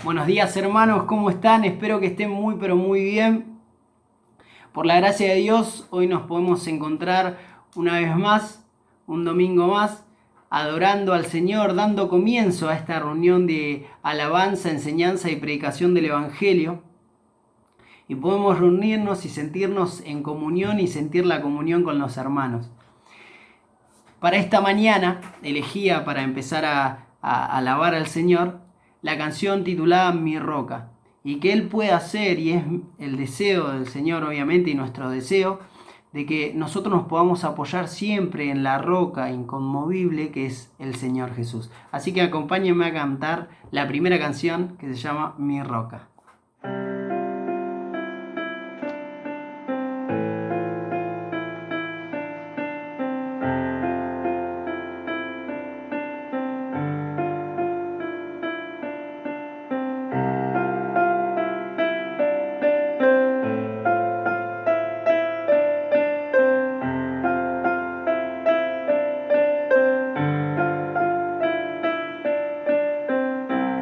Buenos días hermanos, ¿cómo están? Espero que estén muy pero muy bien. Por la gracia de Dios, hoy nos podemos encontrar una vez más, un domingo más, adorando al Señor, dando comienzo a esta reunión de alabanza, enseñanza y predicación del Evangelio. Y podemos reunirnos y sentirnos en comunión y sentir la comunión con los hermanos. Para esta mañana elegía para empezar a alabar al Señor la canción titulada Mi Roca, y que Él pueda hacer, y es el deseo del Señor obviamente y nuestro deseo, de que nosotros nos podamos apoyar siempre en la roca inconmovible que es el Señor Jesús. Así que acompáñenme a cantar la primera canción que se llama Mi Roca.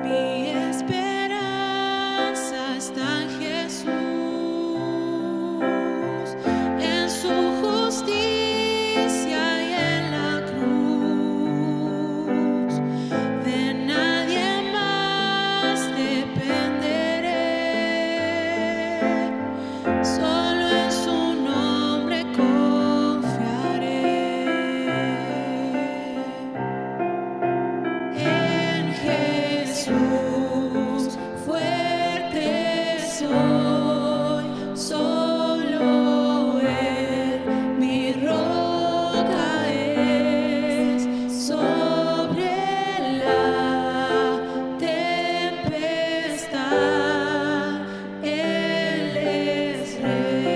Mi esperanza está en Jesús, en su justicia y en la cruz. De nadie más dependeré, solo en su nombre confiaré. En Jesús fuerte soy, solo Él mi roca es. Sobre la tempestad Él es Rey.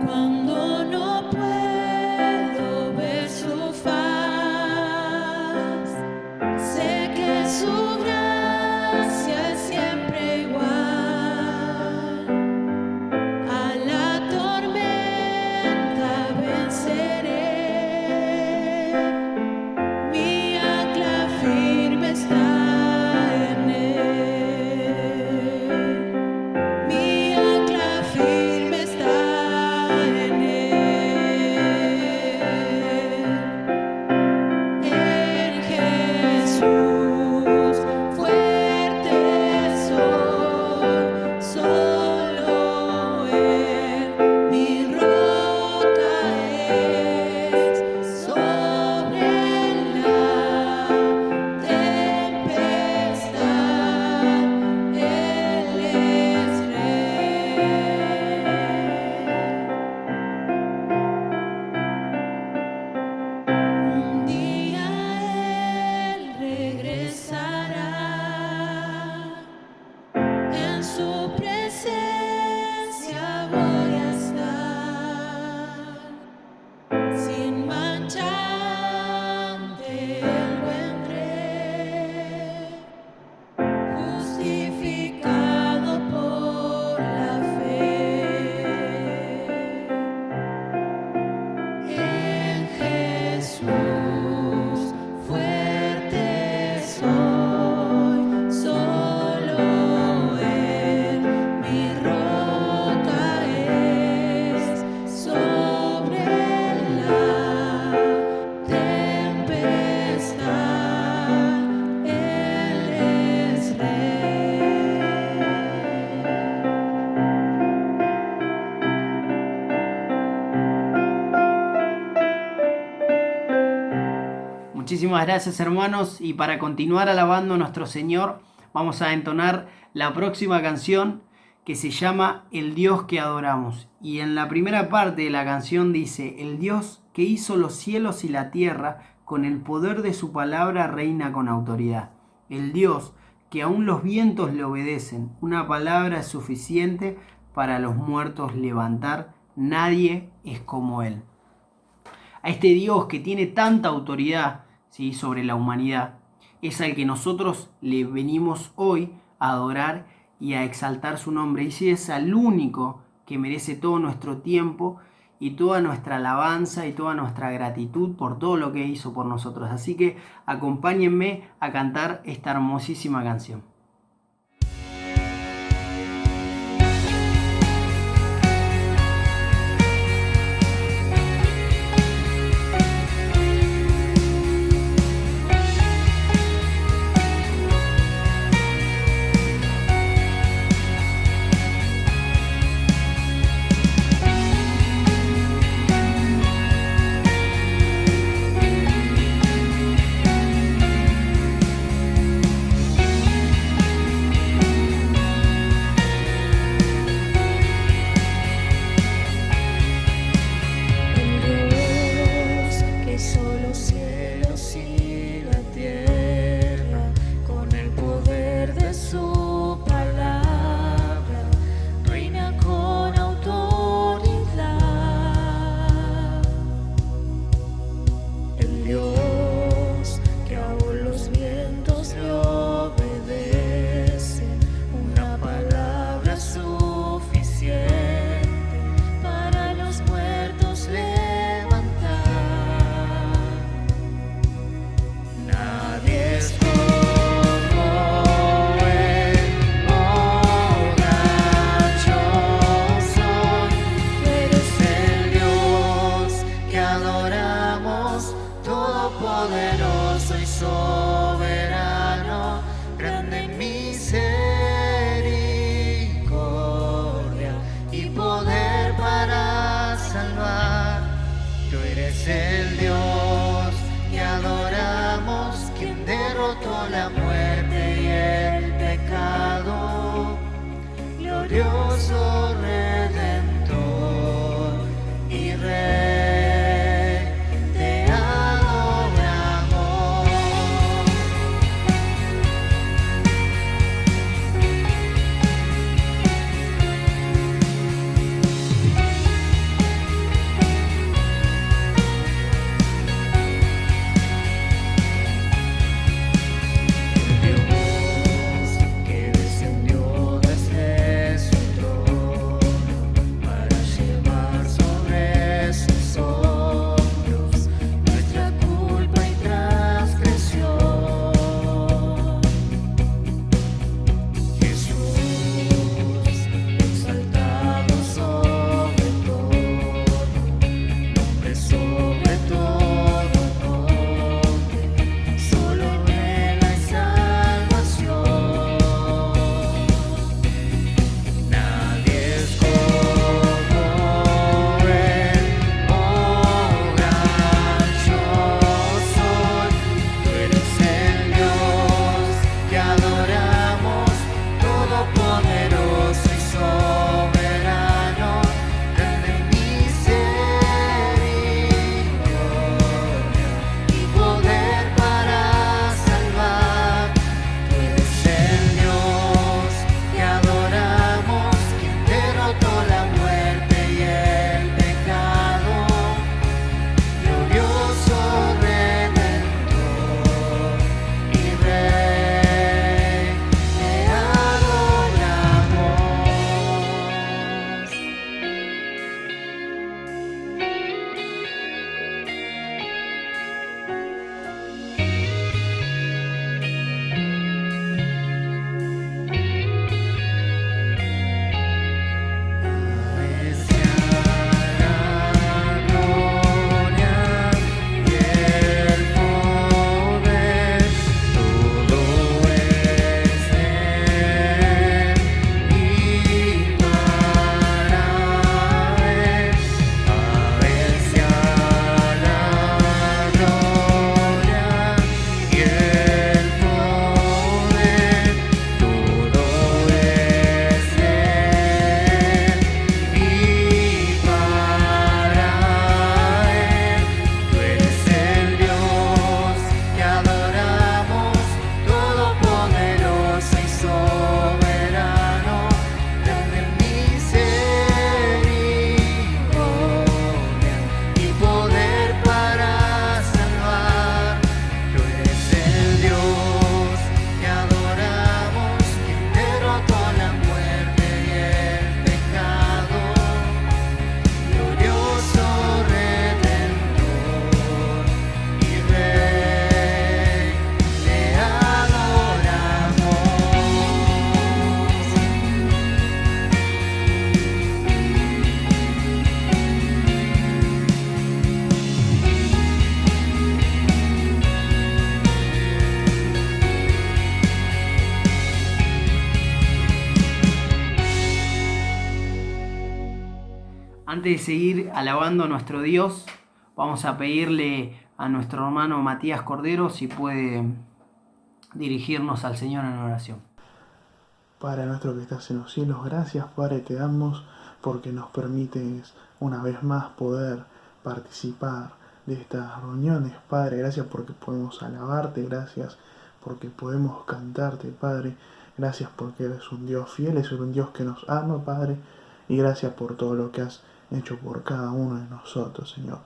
Cuando no puedo ver su faz, sé que su gracia es siempre igual. A la tormenta venceré, mi ancla firme está en Él. Mi ancla firme está en Él. En Jesús fuerte soy, solo Él mi roca es. Sobre la tempestad Él es Rey. Un día Él regresará, en su presencia voy a estar, sin mancha ante Él vendré, justificado por la fe. En Jesús fuerte soy, solo Él mi roca es. Sobre la tempestad Él es Rey. Muchísimas gracias hermanos, y para continuar alabando a nuestro Señor vamos a entonar la próxima canción que se llama El Dios que adoramos. Y en la primera parte de la canción dice: el Dios que hizo los cielos y la tierra, con el poder de su palabra reina con autoridad. El Dios que aún los vientos le obedecen, una palabra es suficiente para los muertos levantar, nadie es como Él. A este Dios que tiene tanta autoridad, ¿sí?, sobre la humanidad, es al que nosotros le venimos hoy a adorar y a exaltar su nombre. Y sí, es al único que merece todo nuestro tiempo y toda nuestra alabanza y toda nuestra gratitud por todo lo que hizo por nosotros. Así que acompáñenme a cantar esta hermosísima canción. Todopoderoso y soberano, grande en misericordia y poder para salvar. Tú eres el Dios que adoramos, quien derrotó la muerte y el pecado, glorioso Redentor y Rey. Antes de seguir alabando a nuestro Dios, vamos a pedirle a nuestro hermano Matías Cordero si puede dirigirnos al Señor en oración. Padre nuestro que estás en los cielos, gracias Padre te damos porque nos permites una vez más poder participar de estas reuniones, Padre. Gracias porque podemos alabarte, gracias porque podemos cantarte, Padre. Gracias porque eres un Dios fiel, eres un Dios que nos ama, Padre. Y gracias por todo lo que has hecho por cada uno de nosotros, Señor.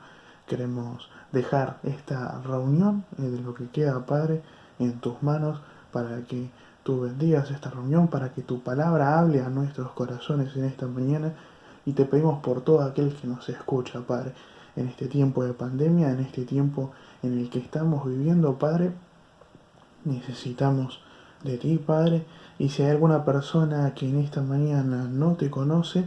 Queremos dejar esta reunión de lo que queda, Padre, en tus manos para que tú bendigas esta reunión, para que tu palabra hable a nuestros corazones en esta mañana. Y te pedimos por todo aquel que nos escucha, Padre, en este tiempo de pandemia, en este tiempo en el que estamos viviendo, Padre. Necesitamos de ti, Padre, y si hay alguna persona que en esta mañana no te conoce,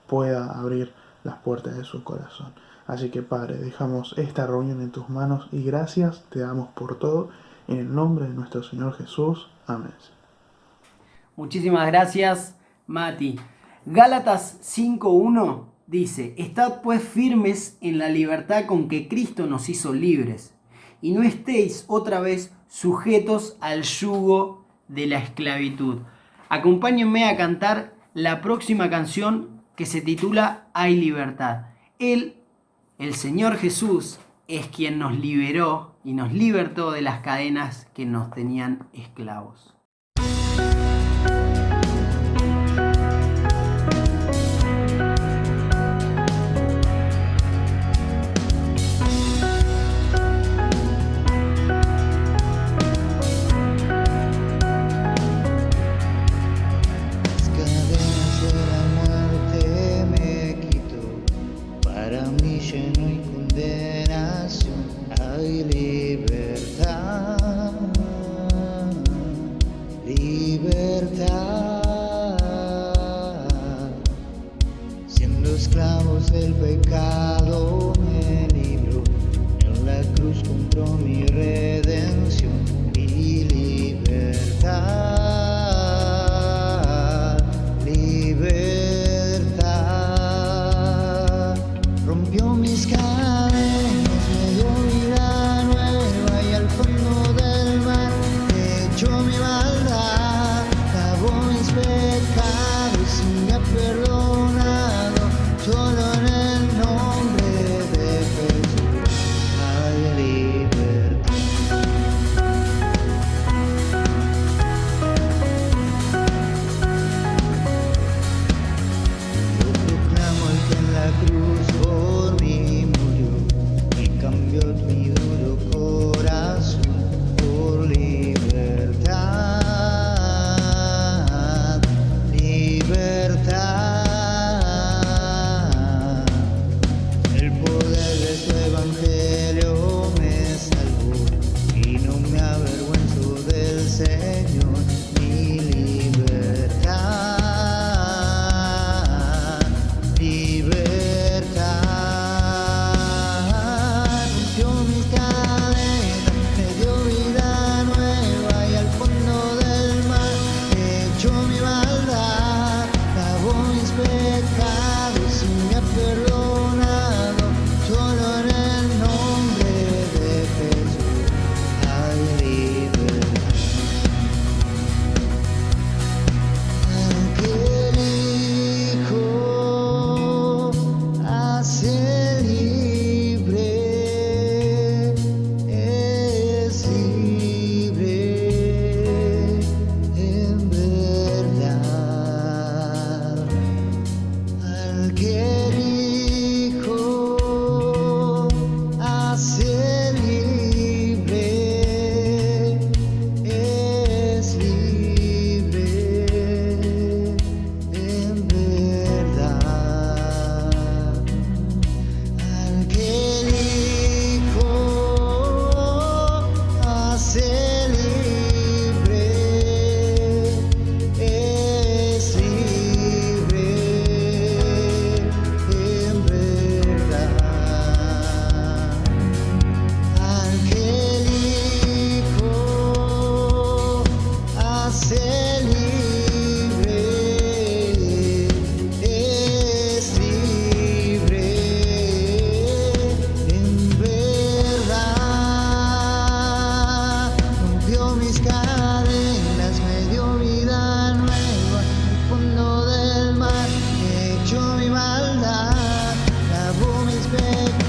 pueda abrir las puertas de su corazón. Así que, Padre, dejamos esta reunión en tus manos y gracias te damos por todo, en el nombre de nuestro Señor Jesús. Amén. Muchísimas gracias, Mati. Gálatas 5:1 dice: Estad pues firmes en la libertad con que Cristo nos hizo libres, y no estéis otra vez sujetos al yugo de la esclavitud. Acompáñenme a cantar la próxima canción que se titula Hay libertad. Él, el Señor Jesús, es quien nos liberó y nos libertó de las cadenas que nos tenían esclavos. Esclavos del pecado me libró, en la cruz compró mi redención y libertad, libertad. Rompió mis cadenas, me dio vida nueva y al fondo del mar echó mi maldad, lavó mis pecados y me ha perdonado. Solo en el nombre de Jesús hay libertad. Yo proclamo el que en la cruz por mí murió y cambió mi duro corazón por libertad, libertad. Señor, mi libertad, libertad. Rompió mis cadenas, me dio vida nueva y al fondo del mar echó mi maldad, lavó mis pecados y me ha perdonado. Solo en el nombre de Jesús hay libertad.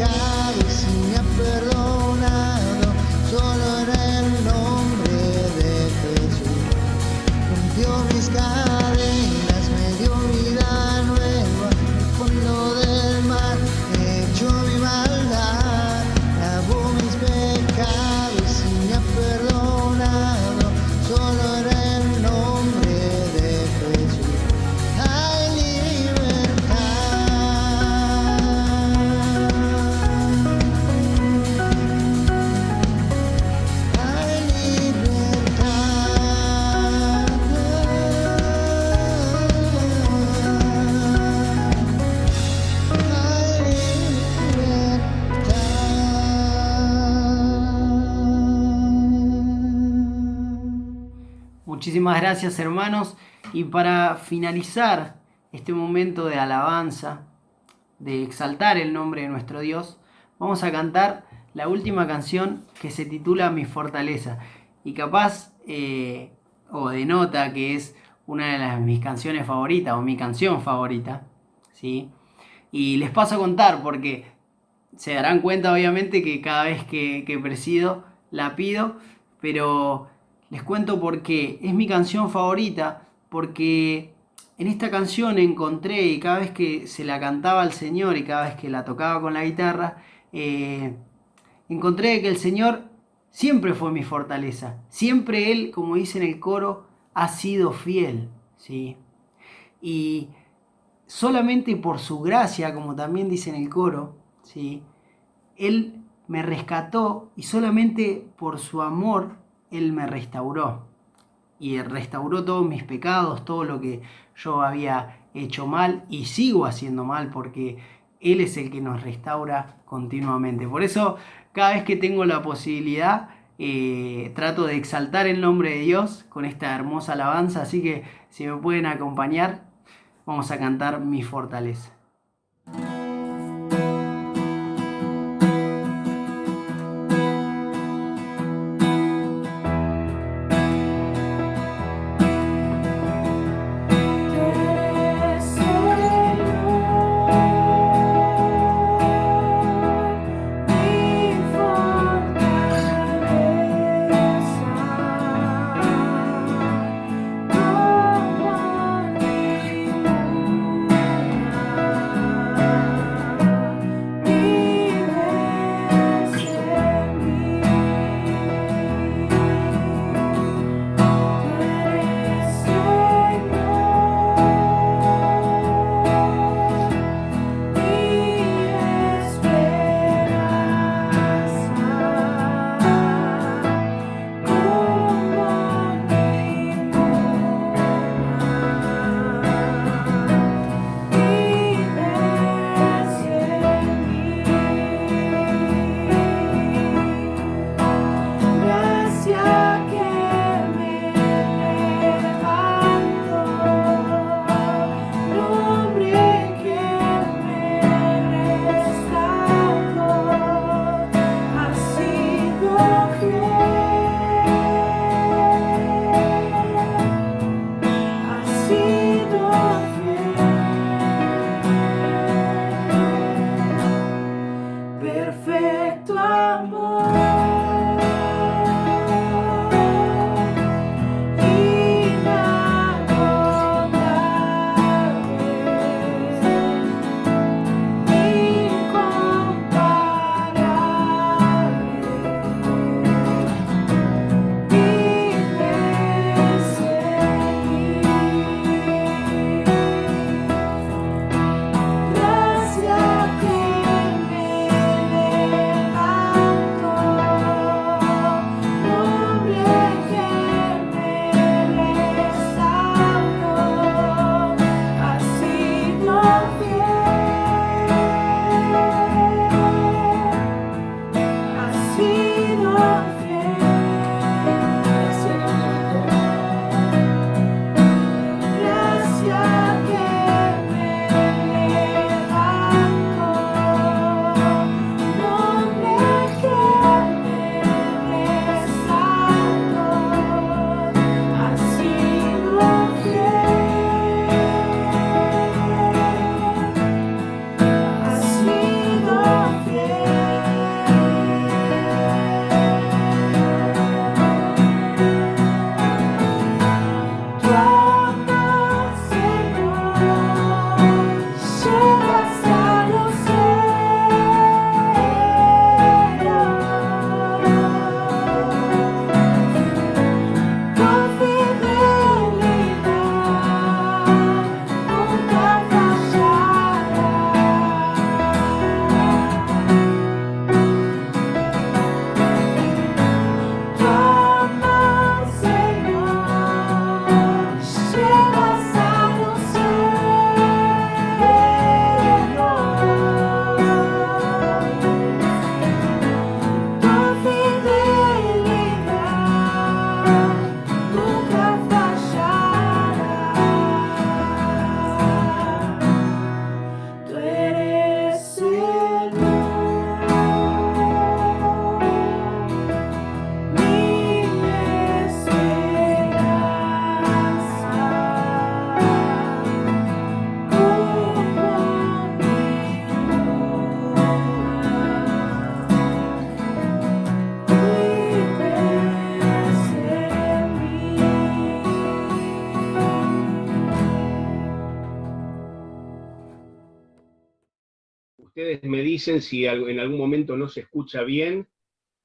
pecados y me ha perdonado, solo en el nombre de Jesús. Rompió mis cadenas, me dio vida nueva, el fondo del mar, echó mi maldad, lavó mis pecados y me ha perdonado, solo en el nombre de Jesús. Hay libertad, hay libertad, Muchísimas gracias, hermanos. Y para finalizar este momento de alabanza, de exaltar el nombre de nuestro Dios, vamos a cantar la última canción que se titula Mi Fortaleza. Y capaz, o denota que es una de mis canciones favoritas, o mi canción favorita, ¿sí? Y les paso a contar porque se darán cuenta obviamente que cada vez que presido la pido, pero les cuento por qué. Es mi canción favorita porque en esta canción encontré, y cada vez que se la cantaba al Señor y cada vez que la tocaba con la guitarra, encontré que el Señor siempre fue mi fortaleza. Siempre Él, como dice en el coro, ha sido fiel, ¿sí? Y solamente por su gracia, como también dice en el coro, ¿sí? Él me rescató y solamente por su amor Él me restauró. Y restauró todos mis pecados, todo lo que yo había hecho mal y sigo haciendo mal, porque Él es el que nos restaura continuamente. Por eso, cada vez que tengo la posibilidad, trato de exaltar el nombre de Dios con esta hermosa alabanza. Así que si me pueden acompañar, vamos a cantar Mi Fortaleza. Ustedes me dicen si en algún momento no se escucha bien.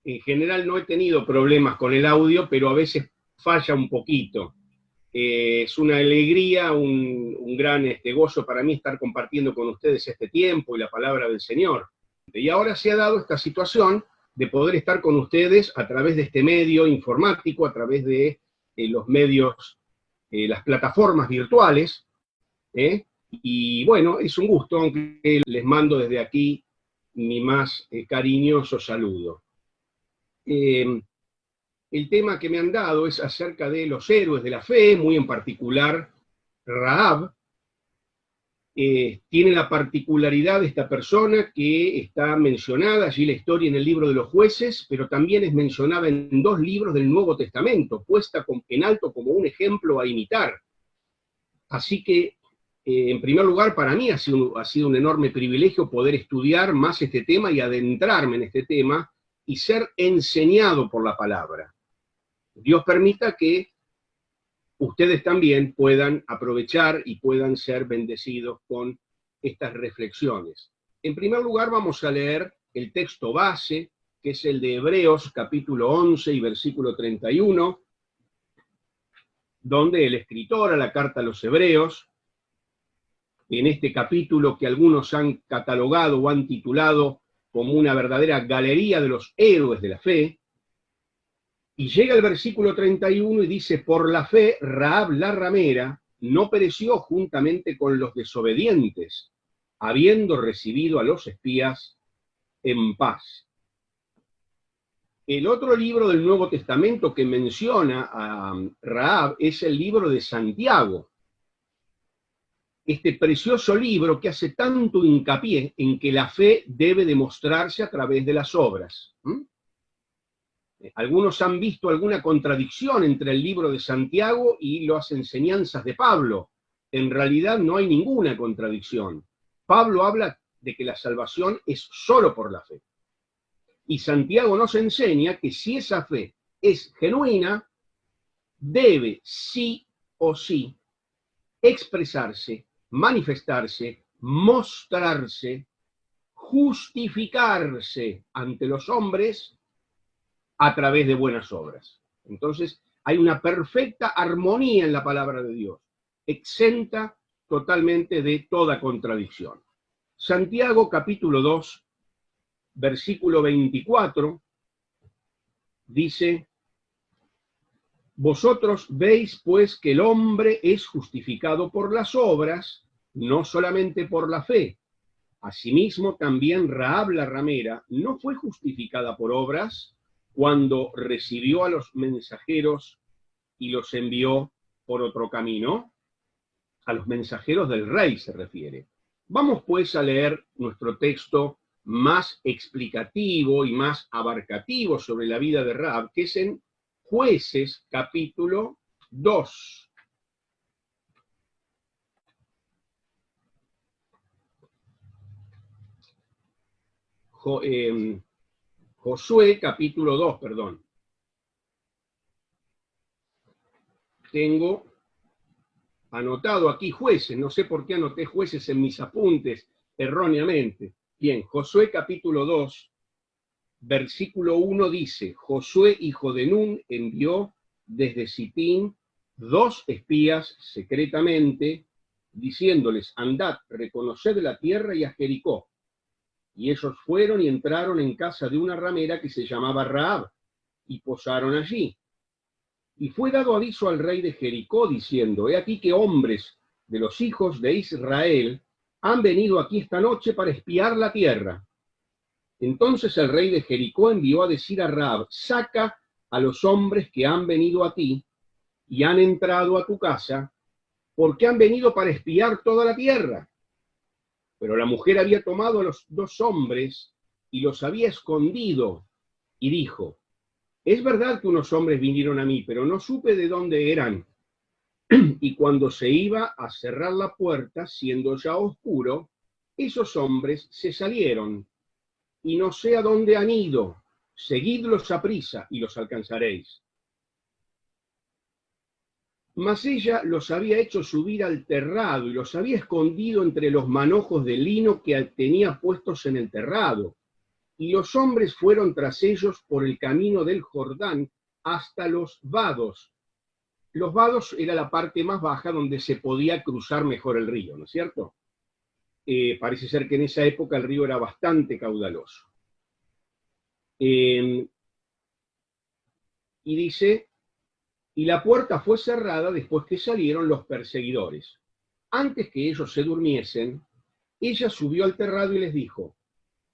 En general no he tenido problemas con el audio, pero a veces falla un poquito. Es una alegría, un gran gozo para mí estar compartiendo con ustedes este tiempo y la palabra del Señor. Y ahora se ha dado esta situación de poder estar con ustedes a través de este medio informático, a través de los medios, las plataformas virtuales, y bueno, es un gusto, aunque les mando desde aquí mi más cariñoso saludo. El tema que me han dado es acerca de los héroes de la fe, muy en particular Rahab. Tiene la particularidad de esta persona que está mencionada allí la historia en el libro de los jueces, pero también es mencionada en 2 libros del Nuevo Testamento, puesta en alto como un ejemplo a imitar. Así que, en primer lugar, para mí ha sido un enorme privilegio poder estudiar más este tema y adentrarme en este tema y ser enseñado por la palabra. Dios permita que ustedes también puedan aprovechar y puedan ser bendecidos con estas reflexiones. En primer lugar, vamos a leer el texto base, que es el de Hebreos, capítulo 11 y versículo 31, donde el escritor a la carta a los Hebreos, en este capítulo que algunos han catalogado o han titulado como una verdadera galería de los héroes de la fe, y llega el versículo 31 y dice: por la fe, Rahab la ramera no pereció juntamente con los desobedientes, habiendo recibido a los espías en paz. El otro libro del Nuevo Testamento que menciona a Rahab es el libro de Santiago. Este precioso libro que hace tanto hincapié en que la fe debe demostrarse a través de las obras. Algunos han visto alguna contradicción entre el libro de Santiago y las enseñanzas de Pablo. En realidad no hay ninguna contradicción. Pablo habla de que la salvación es solo por la fe. Y Santiago nos enseña que si esa fe es genuina, debe sí o sí expresarse, manifestarse, mostrarse, justificarse ante los hombres a través de buenas obras. Entonces, hay una perfecta armonía en la palabra de Dios, exenta totalmente de toda contradicción. Santiago, capítulo 2, versículo 24, dice: vosotros veis, pues, que el hombre es justificado por las obras, no solamente por la fe. Asimismo, también Rahab la ramera no fue justificada por obras cuando recibió a los mensajeros y los envió por otro camino. A los mensajeros del rey se refiere. Vamos pues a leer nuestro texto más explicativo y más abarcativo sobre la vida de Rahab, que es en Jueces capítulo 2. Josué capítulo 2, perdón. Tengo anotado aquí Jueces, no sé por qué anoté Jueces en mis apuntes erróneamente. Bien, Josué capítulo 2, versículo 1 dice: Josué, hijo de Nun, envió desde Sitín 2 espías secretamente, diciéndoles: andad, reconoced la tierra y a Jericó. Y ellos fueron y entraron en casa de una ramera que se llamaba Rahab, y posaron allí. Y fue dado aviso al rey de Jericó, diciendo: he aquí que hombres de los hijos de Israel han venido aquí esta noche para espiar la tierra. Entonces el rey de Jericó envió a decir a Rahab: saca a los hombres que han venido a ti y han entrado a tu casa, porque han venido para espiar toda la tierra. Pero la mujer había tomado a los 2 hombres y los había escondido, y dijo: es verdad que unos hombres vinieron a mí, pero no supe de dónde eran. Y cuando se iba a cerrar la puerta, siendo ya oscuro, esos hombres se salieron, y no sé a dónde han ido. Seguidlos aprisa y los alcanzaréis. Mas ella los había hecho subir al terrado y los había escondido entre los manojos de lino que tenía puestos en el terrado. Y los hombres fueron tras ellos por el camino del Jordán hasta los vados. Los vados era la parte más baja donde se podía cruzar mejor el río, ¿no es cierto? Parece ser que en esa época el río era bastante caudaloso. Y dice, y la puerta fue cerrada después que salieron los perseguidores. Antes que ellos se durmiesen, ella subió al terrado y les dijo,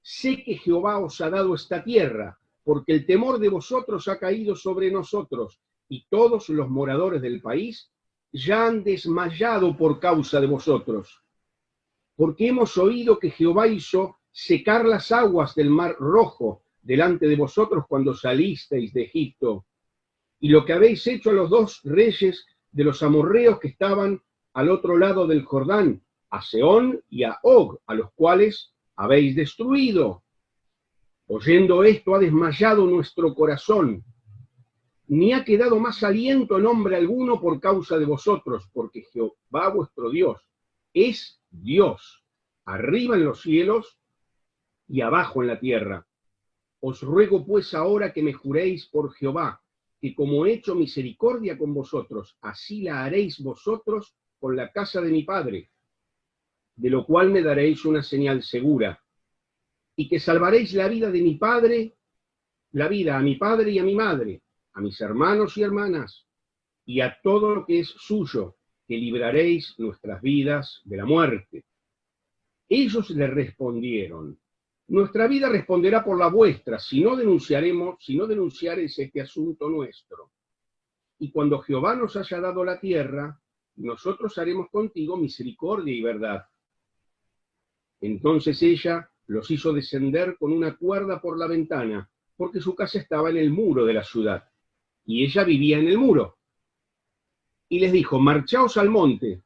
sé que Jehová os ha dado esta tierra, porque el temor de vosotros ha caído sobre nosotros, y todos los moradores del país ya han desmayado por causa de vosotros. Porque hemos oído que Jehová hizo secar las aguas del mar Rojo delante de vosotros cuando salisteis de Egipto, y lo que habéis hecho a los dos reyes de los amorreos que estaban al otro lado del Jordán, a Sehón y a Og, a los cuales habéis destruido. Oyendo esto ha desmayado nuestro corazón, ni ha quedado más aliento en hombre alguno por causa de vosotros, porque Jehová vuestro Dios es Dios, arriba en los cielos y abajo en la tierra. Os ruego pues ahora que me juréis por Jehová, que como he hecho misericordia con vosotros, así la haréis vosotros con la casa de mi padre, de lo cual me daréis una señal segura, y que salvaréis la vida de mi padre, la vida a mi padre y a mi madre, a mis hermanos y hermanas, y a todo lo que es suyo, que libraréis nuestras vidas de la muerte. Ellos le respondieron, nuestra vida responderá por la vuestra, si no denunciareis este asunto nuestro. Y cuando Jehová nos haya dado la tierra, nosotros haremos contigo misericordia y verdad. Entonces ella los hizo descender con una cuerda por la ventana, porque su casa estaba en el muro de la ciudad, y ella vivía en el muro. Y les dijo, marchaos al monte,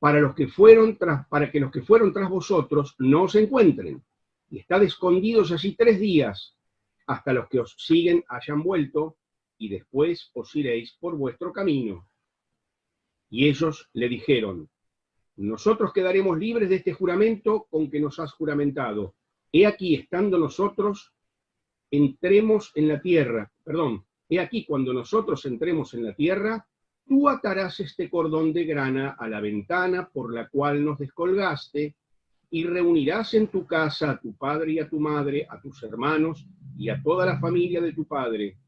para que los que fueron tras vosotros no os encuentren, y estad escondidos allí 3 días, hasta los que os siguen hayan vuelto, y después os iréis por vuestro camino. Y ellos le dijeron, nosotros quedaremos libres de este juramento con que nos has juramentado. He aquí, estando nosotros, entremos en la tierra, he aquí, cuando nosotros entremos en la tierra, tú atarás este cordón de grana a la ventana por la cual nos descolgaste, y reunirás en tu casa a tu padre y a tu madre, a tus hermanos y a toda la familia de tu padre.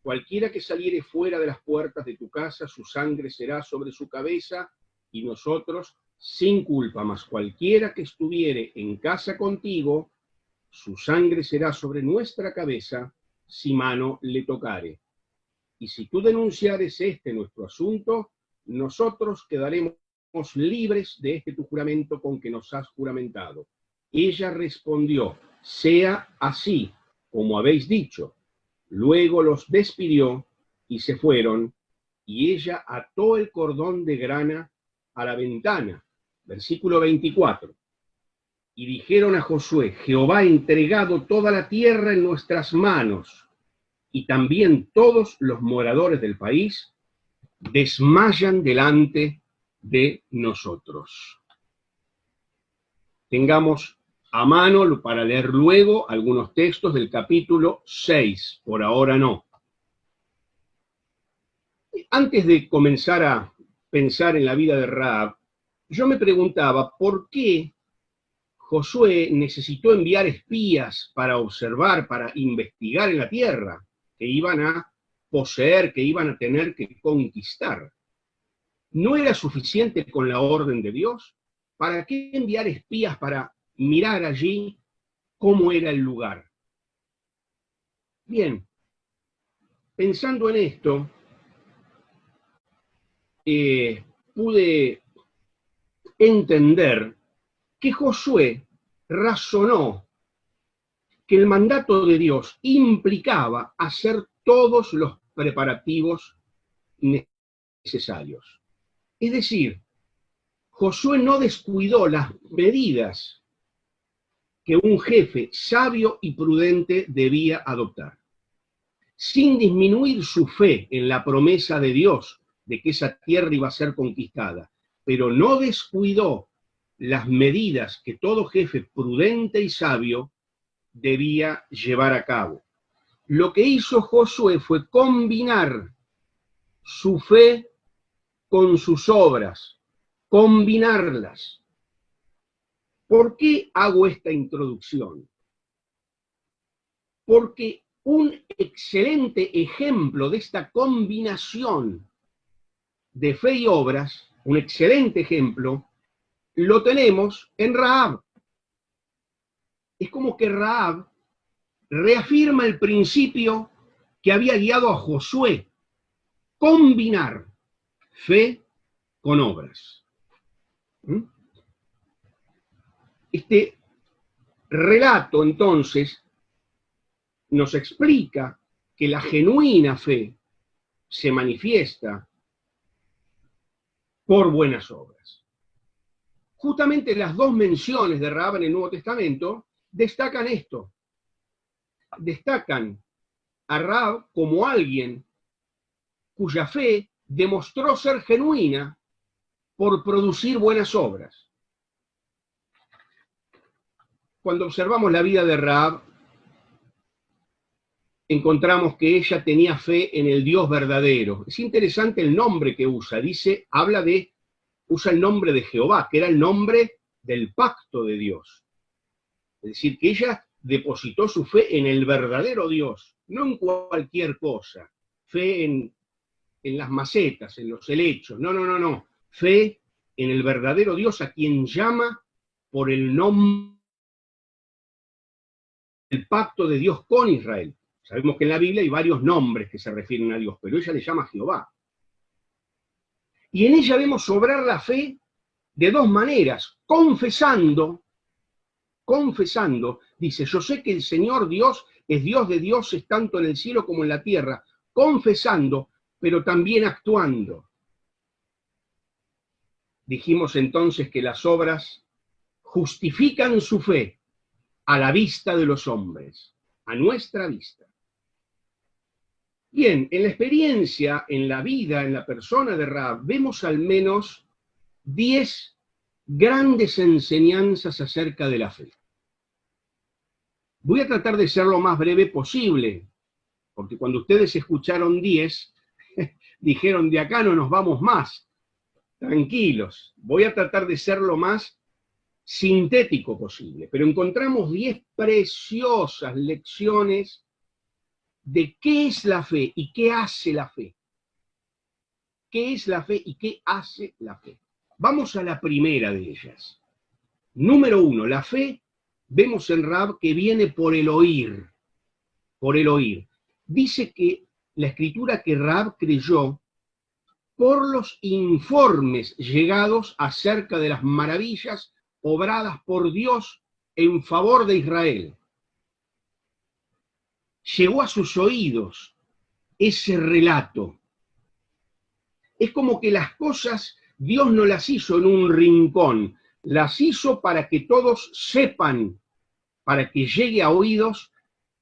Cualquiera que saliere fuera de las puertas de tu casa, su sangre será sobre su cabeza, y nosotros sin culpa, mas cualquiera que estuviere en casa contigo, su sangre será sobre nuestra cabeza, si mano le tocare. Y si tú denunciares nuestro asunto, nosotros quedaremos libres de este tu juramento con que nos has juramentado. Ella respondió, sea así como habéis dicho. Luego los despidió y se fueron, y ella ató el cordón de grana a la ventana. Versículo 24. Y dijeron a Josué, Jehová ha entregado toda la tierra en nuestras manos, y también todos los moradores del país desmayan delante de nosotros. Tengamos a mano para leer luego algunos textos del capítulo 6, por ahora no. Antes de comenzar a pensar en la vida de Rahab, yo me preguntaba por qué Josué necesitó enviar espías para observar, para investigar en la tierra, que iban a poseer, que iban a tener que conquistar. ¿No era suficiente con la orden de Dios? ¿Para qué enviar espías para mirar allí cómo era el lugar? Bien, pensando en esto, pude entender que Josué razonó que el mandato de Dios implicaba hacer todos los preparativos necesarios. Es decir, Josué no descuidó las medidas que un jefe sabio y prudente debía adoptar. Sin disminuir su fe en la promesa de Dios de que esa tierra iba a ser conquistada, pero no descuidó las medidas que todo jefe prudente y sabio debía llevar a cabo. Lo que hizo Josué fue combinar su fe con sus obras, combinarlas. ¿Por qué hago esta introducción? Porque un excelente ejemplo de esta combinación de fe y obras, un excelente ejemplo, lo tenemos en Rahab. Es como que Rahab reafirma el principio que había guiado a Josué: combinar fe con obras. Este relato, entonces, nos explica que la genuina fe se manifiesta por buenas obras. Justamente las dos menciones de Rahab en el Nuevo Testamento destacan esto. Destacan a Rahab como alguien cuya fe demostró ser genuina por producir buenas obras. Cuando observamos la vida de Rahab, encontramos que ella tenía fe en el Dios verdadero. Es interesante el nombre que usa. Usa el nombre de Jehová, que era el nombre del pacto de Dios. Es decir, que ella depositó su fe en el verdadero Dios, no en cualquier cosa. Fe en las macetas, en los helechos. No. Fe en el verdadero Dios, a quien llama por el nombre del pacto de Dios con Israel. Sabemos que en la Biblia hay varios nombres que se refieren a Dios, pero ella le llama Jehová. Y en ella vemos obrar la fe de dos maneras: confesando, dice, yo sé que el Señor Dios es Dios de dioses tanto en el cielo como en la tierra, confesando, pero también actuando. Dijimos entonces que las obras justifican su fe a la vista de los hombres, a nuestra vista. Bien, en la experiencia, en la vida, en la persona de Rahab, vemos al menos 10 grandes enseñanzas acerca de la fe. Voy a tratar de ser lo más breve posible, porque cuando ustedes escucharon 10, dijeron, de acá no nos vamos más. Tranquilos, voy a tratar de ser lo más sintético posible, pero encontramos 10 preciosas lecciones de qué es la fe y qué hace la fe. ¿Qué es la fe y qué hace la fe? Vamos a la primera de ellas. Número 1, la fe, vemos en Rahab que viene por el oír. Por el oír. Dice que la Escritura que Rahab creyó por los informes llegados acerca de las maravillas obradas por Dios en favor de Israel. Llegó a sus oídos ese relato. Es como que las cosas Dios no las hizo en un rincón, las hizo para que todos sepan, para que llegue a oídos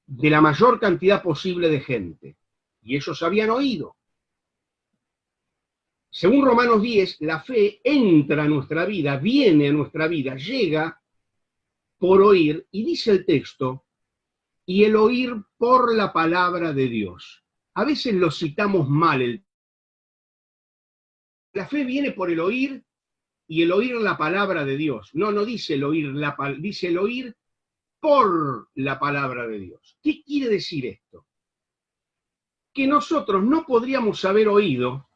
de la mayor cantidad posible de gente. Y ellos habían oído. Según Romanos 10, la fe entra a nuestra vida, viene a nuestra vida, llega por oír, y dice el texto, y el oír por la palabra de Dios. A veces lo citamos mal. La fe viene por el oír y el oír la palabra de Dios. No dice el oír, dice el oír por la palabra de Dios. ¿Qué quiere decir esto? Que nosotros no podríamos haber oído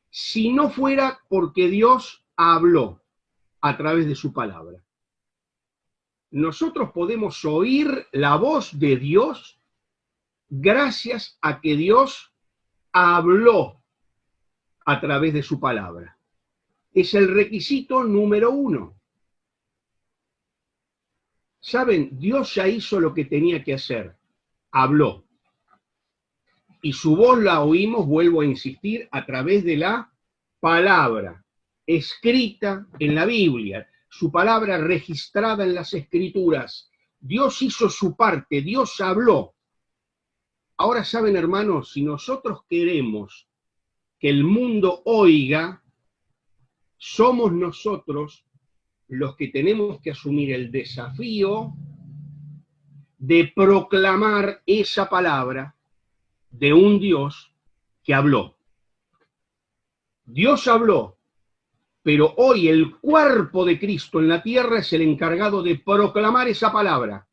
si no fuera porque Dios habló a través de su palabra. Nosotros podemos oír la voz de Dios gracias a que Dios habló a través de su palabra. Es el requisito número 1. ¿Saben? Dios ya hizo lo que tenía que hacer. Habló. Y su voz la oímos, vuelvo a insistir, a través de la palabra escrita en la Biblia. Su palabra registrada en las Escrituras. Dios hizo su parte, Dios habló. Ahora saben, hermanos, si nosotros queremos que el mundo oiga, somos nosotros los que tenemos que asumir el desafío de proclamar esa palabra de un Dios que habló. Dios habló, pero hoy el cuerpo de Cristo en la tierra es el encargado de proclamar esa palabra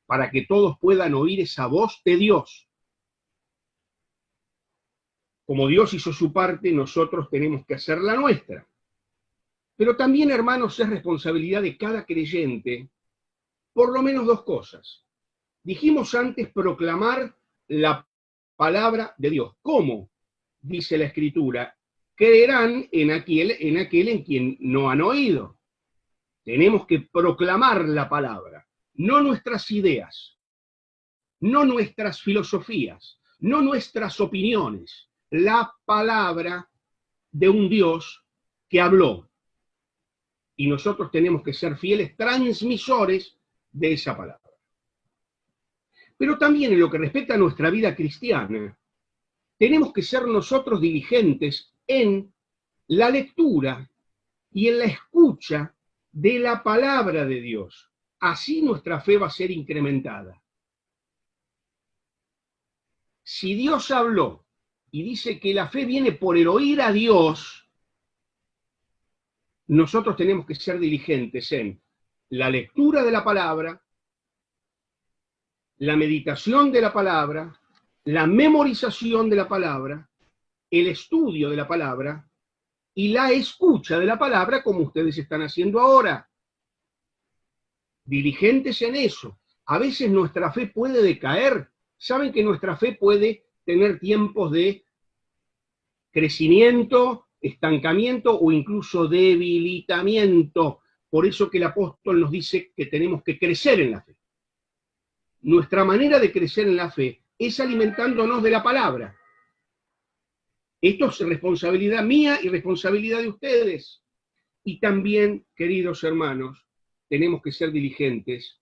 para que todos puedan oír esa voz de Dios. Como Dios hizo su parte, nosotros tenemos que hacer la nuestra. Pero también, hermanos, es responsabilidad de cada creyente por lo menos dos cosas. Dijimos antes proclamar la palabra de Dios. ¿Cómo? Dice la Escritura, creerán en aquel en quien no han oído. Tenemos que proclamar la palabra, no nuestras ideas, no nuestras filosofías, no nuestras opiniones, la palabra de un Dios que habló. Y nosotros tenemos que ser fieles transmisores de esa palabra. Pero también en lo que respecta a nuestra vida cristiana, tenemos que ser nosotros diligentes en la lectura y en la escucha de la palabra de Dios. Así nuestra fe va a ser incrementada. Si Dios habló y dice que la fe viene por el oír a Dios, nosotros tenemos que ser diligentes en la lectura de la palabra, la meditación de la palabra, la memorización de la palabra, el estudio de la palabra y la escucha de la palabra como ustedes están haciendo ahora. Diligentes en eso. A veces nuestra fe puede decaer. Saben que nuestra fe puede tener tiempos de crecimiento, estancamiento o incluso debilitamiento. Por eso que el apóstol nos dice que tenemos que crecer en la fe. Nuestra manera de crecer en la fe es alimentándonos de la palabra. Esto es responsabilidad mía y responsabilidad de ustedes. Y también, queridos hermanos, tenemos que ser diligentes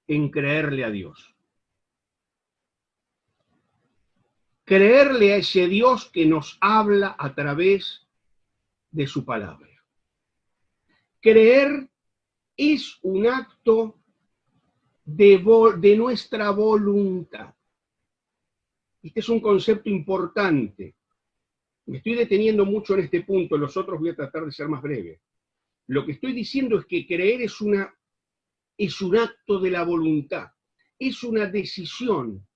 en creerle a Dios. Creerle a ese Dios que nos habla a través de su palabra. Creer es un acto de nuestra voluntad. Este es un concepto importante. Me estoy deteniendo mucho en este punto, los otros voy a tratar de ser más breve. Lo que estoy diciendo es que creer es un acto de la voluntad, es una decisión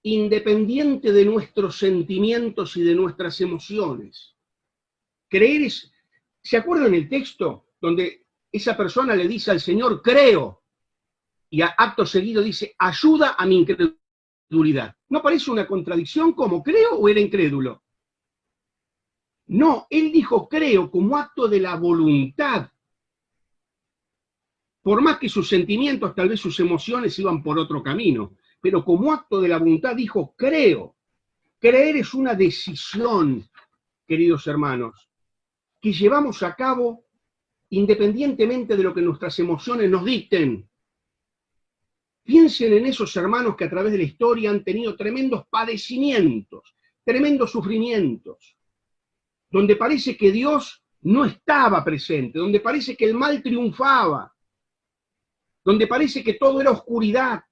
independiente de nuestros sentimientos y de nuestras emociones. Creer es, ¿se acuerdan el texto donde esa persona le dice al Señor, creo, y acto seguido dice, ayuda a mi incredulidad? ¿No parece una contradicción como creo o era incrédulo? No, él dijo creo como acto de la voluntad. Por más que sus sentimientos, tal vez sus emociones iban por otro camino, pero como acto de la voluntad dijo creo. Creer es una decisión, queridos hermanos, que llevamos a cabo independientemente de lo que nuestras emociones nos dicten. Piensen en esos hermanos que a través de la historia han tenido tremendos padecimientos, tremendos sufrimientos, donde parece que Dios no estaba presente, donde parece que el mal triunfaba, donde parece que todo era oscuridad.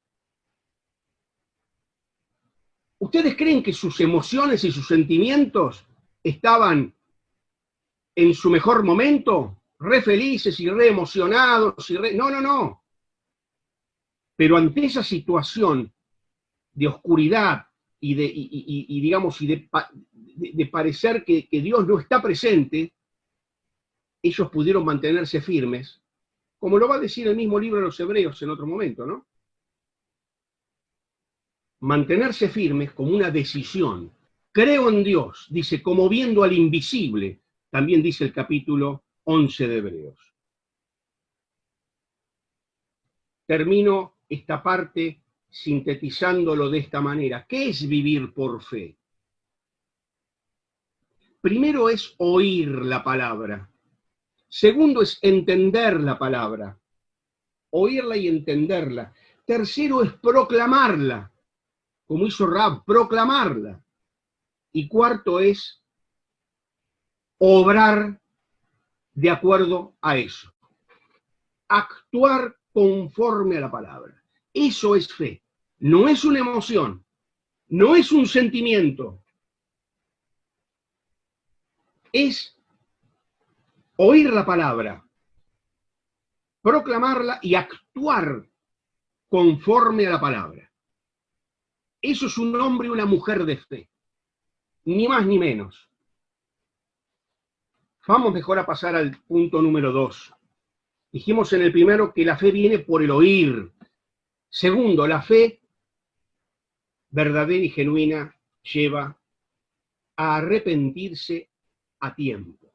¿Ustedes creen que sus emociones y sus sentimientos estaban en su mejor momento? Re felices y re emocionados y re... No. Pero ante esa situación de oscuridad y de parecer que Dios no está presente, ellos pudieron mantenerse firmes, como lo va a decir el mismo libro de los Hebreos en otro momento, ¿no? Mantenerse firmes como una decisión. Creo en Dios, dice, como viendo al invisible, también dice el capítulo 11 de Hebreos. Termino esta parte sintetizándolo de esta manera. ¿Qué es vivir por fe? Primero es oír la palabra. Segundo es entender la palabra. Oírla y entenderla. Tercero es proclamarla. Como hizo Rahab, proclamarla. Y cuarto es obrar de acuerdo a eso. Actuar conforme a la palabra. Eso es fe. No es una emoción, no es un sentimiento. Es oír la palabra, proclamarla y actuar conforme a la palabra. Eso es un hombre y una mujer de fe. Ni más ni menos. Vamos mejor a pasar al punto número 2. Dijimos en el primero que la fe viene por el oír. Segundo, la fe verdadera y genuina lleva a arrepentirse a tiempo.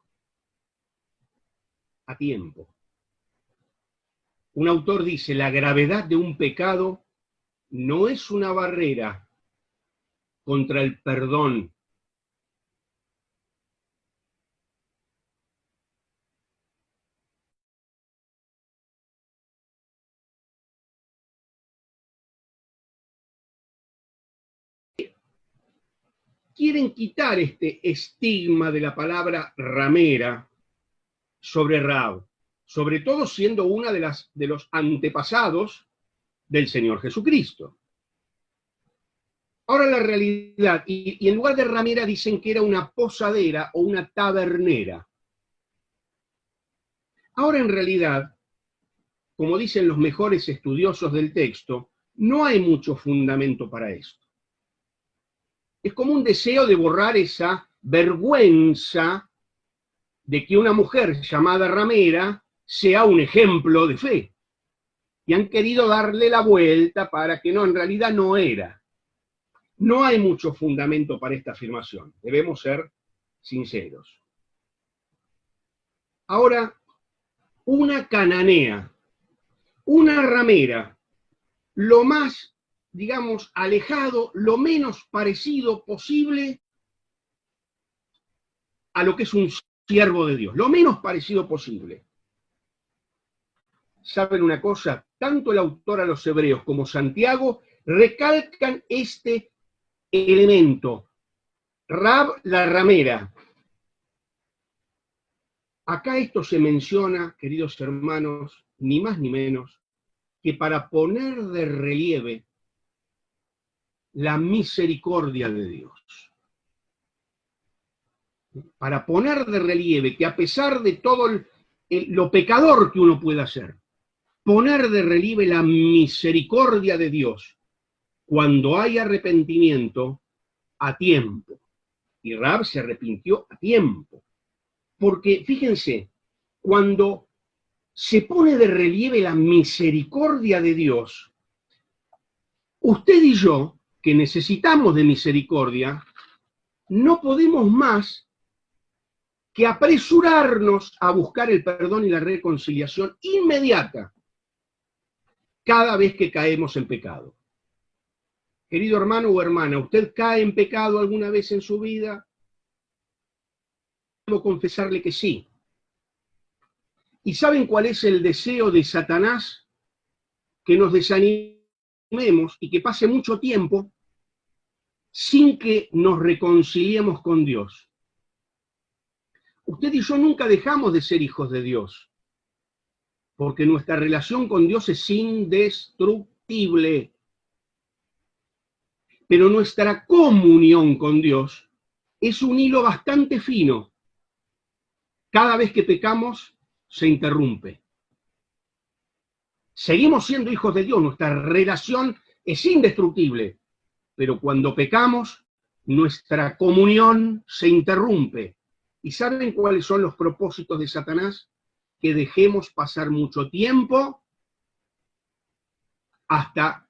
A tiempo. Un autor dice, la gravedad de un pecado no es una barrera contra el perdón. Quieren quitar este estigma de la palabra ramera sobre Rahab, sobre todo siendo una de los antepasados del Señor Jesucristo. Ahora la realidad, y en lugar de ramera dicen que era una posadera o una tabernera. Ahora en realidad, como dicen los mejores estudiosos del texto, no hay mucho fundamento para esto. Es como un deseo de borrar esa vergüenza de que una mujer llamada ramera sea un ejemplo de fe. Y han querido darle la vuelta para que no, en realidad no era. No hay mucho fundamento para esta afirmación. Debemos ser sinceros. Ahora, una cananea, una ramera, lo más, digamos, alejado, lo menos parecido posible a lo que es un siervo de Dios, lo menos parecido posible. ¿Saben una cosa? Tanto el autor a los Hebreos como Santiago recalcan este elemento. Rahab la ramera. Acá esto se menciona, queridos hermanos, ni más ni menos, que para poner de relieve la misericordia de Dios. Para poner de relieve que a pesar de todo lo pecador que uno pueda ser, poner de relieve la misericordia de Dios cuando hay arrepentimiento a tiempo. Y Rahab se arrepintió a tiempo. Porque, fíjense, cuando se pone de relieve la misericordia de Dios, usted y yo, que necesitamos de misericordia, no podemos más que apresurarnos a buscar el perdón y la reconciliación inmediata cada vez que caemos en pecado. Querido hermano o hermana, ¿usted cae en pecado alguna vez en su vida? Debo confesarle que sí. ¿Y saben cuál es el deseo de Satanás? Que nos desanimemos y que pase mucho tiempo sin que nos reconciliemos con Dios. Usted y yo nunca dejamos de ser hijos de Dios, porque nuestra relación con Dios es indestructible. Pero nuestra comunión con Dios es un hilo bastante fino. Cada vez que pecamos, se interrumpe. Seguimos siendo hijos de Dios, nuestra relación es indestructible, pero cuando pecamos, nuestra comunión se interrumpe. ¿Y saben cuáles son los propósitos de Satanás? Que dejemos pasar mucho tiempo hasta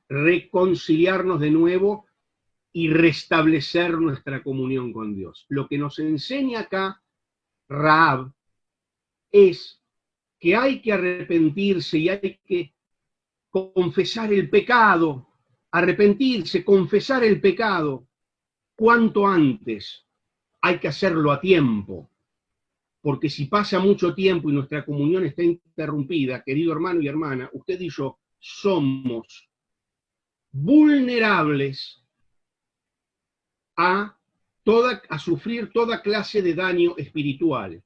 reconciliarnos de nuevo y restablecer nuestra comunión con Dios. Lo que nos enseña acá Rahab es que hay que arrepentirse y hay que confesar el pecado, arrepentirse, confesar el pecado cuanto antes. Hay que hacerlo a tiempo, porque si pasa mucho tiempo y nuestra comunión está interrumpida, querido hermano y hermana, usted y yo somos vulnerables a sufrir toda clase de daño espiritual.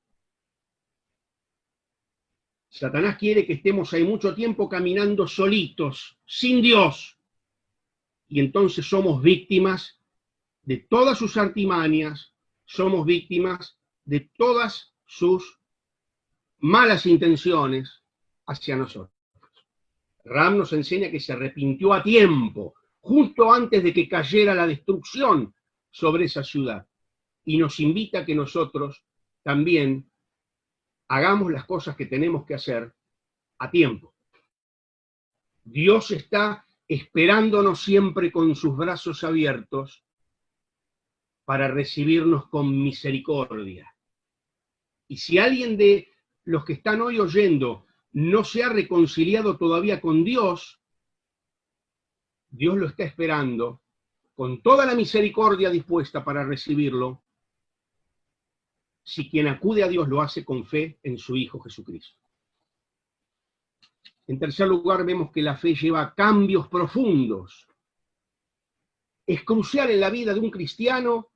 Satanás quiere que estemos ahí mucho tiempo caminando solitos, sin Dios, y entonces somos víctimas de todas sus artimañas, somos víctimas de todas sus malas intenciones hacia nosotros. Rahab nos enseña que se arrepintió a tiempo, justo antes de que cayera la destrucción sobre esa ciudad, y nos invita a que nosotros también hagamos las cosas que tenemos que hacer a tiempo. Dios está esperándonos siempre con sus brazos abiertos para recibirnos con misericordia. Y si alguien de los que están hoy oyendo no se ha reconciliado todavía con Dios, Dios lo está esperando con toda la misericordia dispuesta para recibirlo, si quien acude a Dios lo hace con fe en su Hijo Jesucristo. En tercer lugar, vemos que la fe lleva a cambios profundos. Es crucial en la vida de un cristiano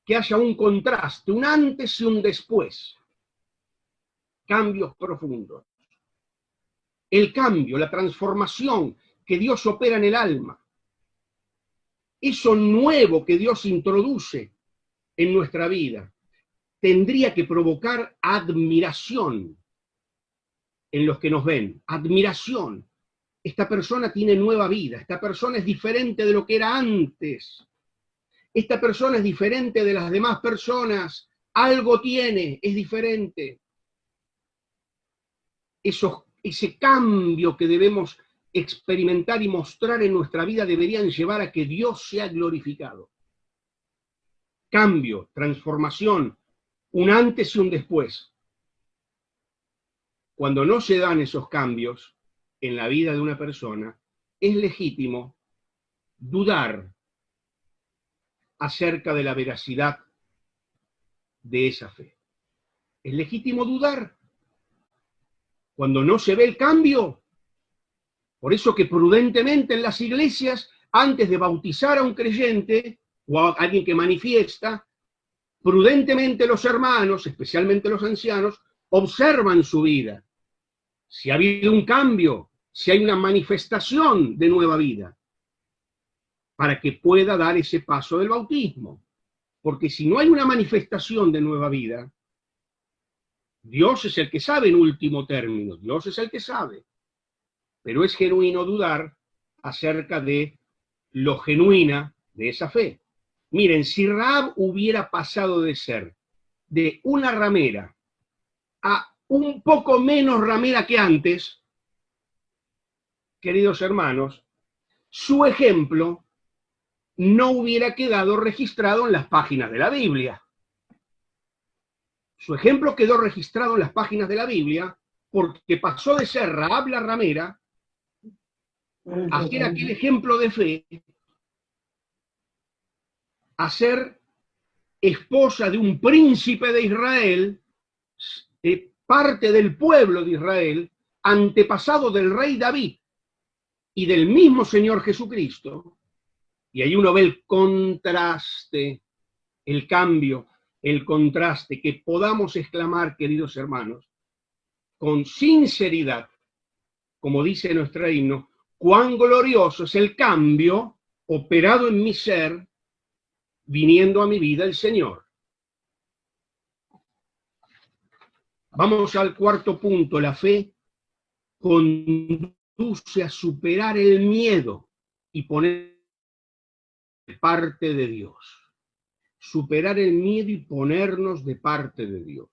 que haya un contraste, un antes y un después. Cambios profundos. El cambio, la transformación que Dios opera en el alma. Eso nuevo que Dios introduce en nuestra vida tendría que provocar admiración en los que nos ven. Admiración. Esta persona tiene nueva vida. Esta persona es diferente de lo que era antes. Esta persona es diferente de las demás personas. Algo tiene, es diferente. Ese cambio que debemos experimentar y mostrar en nuestra vida deberían llevar a que Dios sea glorificado. Cambio, transformación, un antes y un después. Cuando no se dan esos cambios en la vida de una persona, es legítimo dudar acerca de la veracidad de esa fe. Es legítimo dudar cuando no se ve el cambio. Por eso que prudentemente en las iglesias, antes de bautizar a un creyente o a alguien que manifiesta, prudentemente los hermanos, especialmente los ancianos, observan su vida. Si ha habido un cambio, si hay una manifestación de nueva vida, para que pueda dar ese paso del bautismo. Porque si no hay una manifestación de nueva vida, Dios es el que sabe en último término, Dios es el que sabe. Pero es genuino dudar acerca de lo genuina de esa fe. Miren, si Rahab hubiera pasado de ser de una ramera a un poco menos ramera que antes, queridos hermanos, su ejemplo no hubiera quedado registrado en las páginas de la Biblia. Su ejemplo quedó registrado en las páginas de la Biblia porque pasó de ser Rahab la ramera a ser aquel ejemplo de fe, a ser esposa de un príncipe de Israel, parte del pueblo de Israel, antepasado del rey David y del mismo Señor Jesucristo. Y ahí uno ve el contraste, el cambio, el contraste, que podamos exclamar, queridos hermanos, con sinceridad, como dice nuestro himno, cuán glorioso es el cambio operado en mi ser, viniendo a mi vida el Señor. Vamos al cuarto punto. La fe conduce a superar el miedo y poner de parte de Dios. Superar el miedo y ponernos de parte de Dios.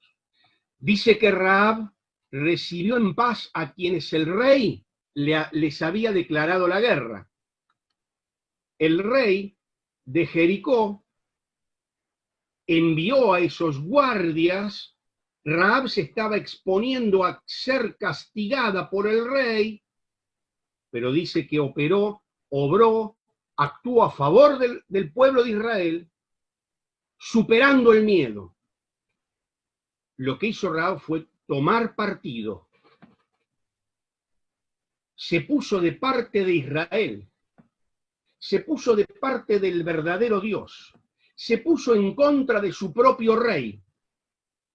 Dice que Rahab recibió en paz a quienes el rey les había declarado la guerra. El rey de Jericó envió a esos guardias. Rahab se estaba exponiendo a ser castigada por el rey, pero dice que obró, actuó a favor del pueblo de Israel, superando el miedo. Lo que hizo Rahab fue tomar partido. Se puso de parte de Israel. Se puso de parte del verdadero Dios. se puso en contra de su propio rey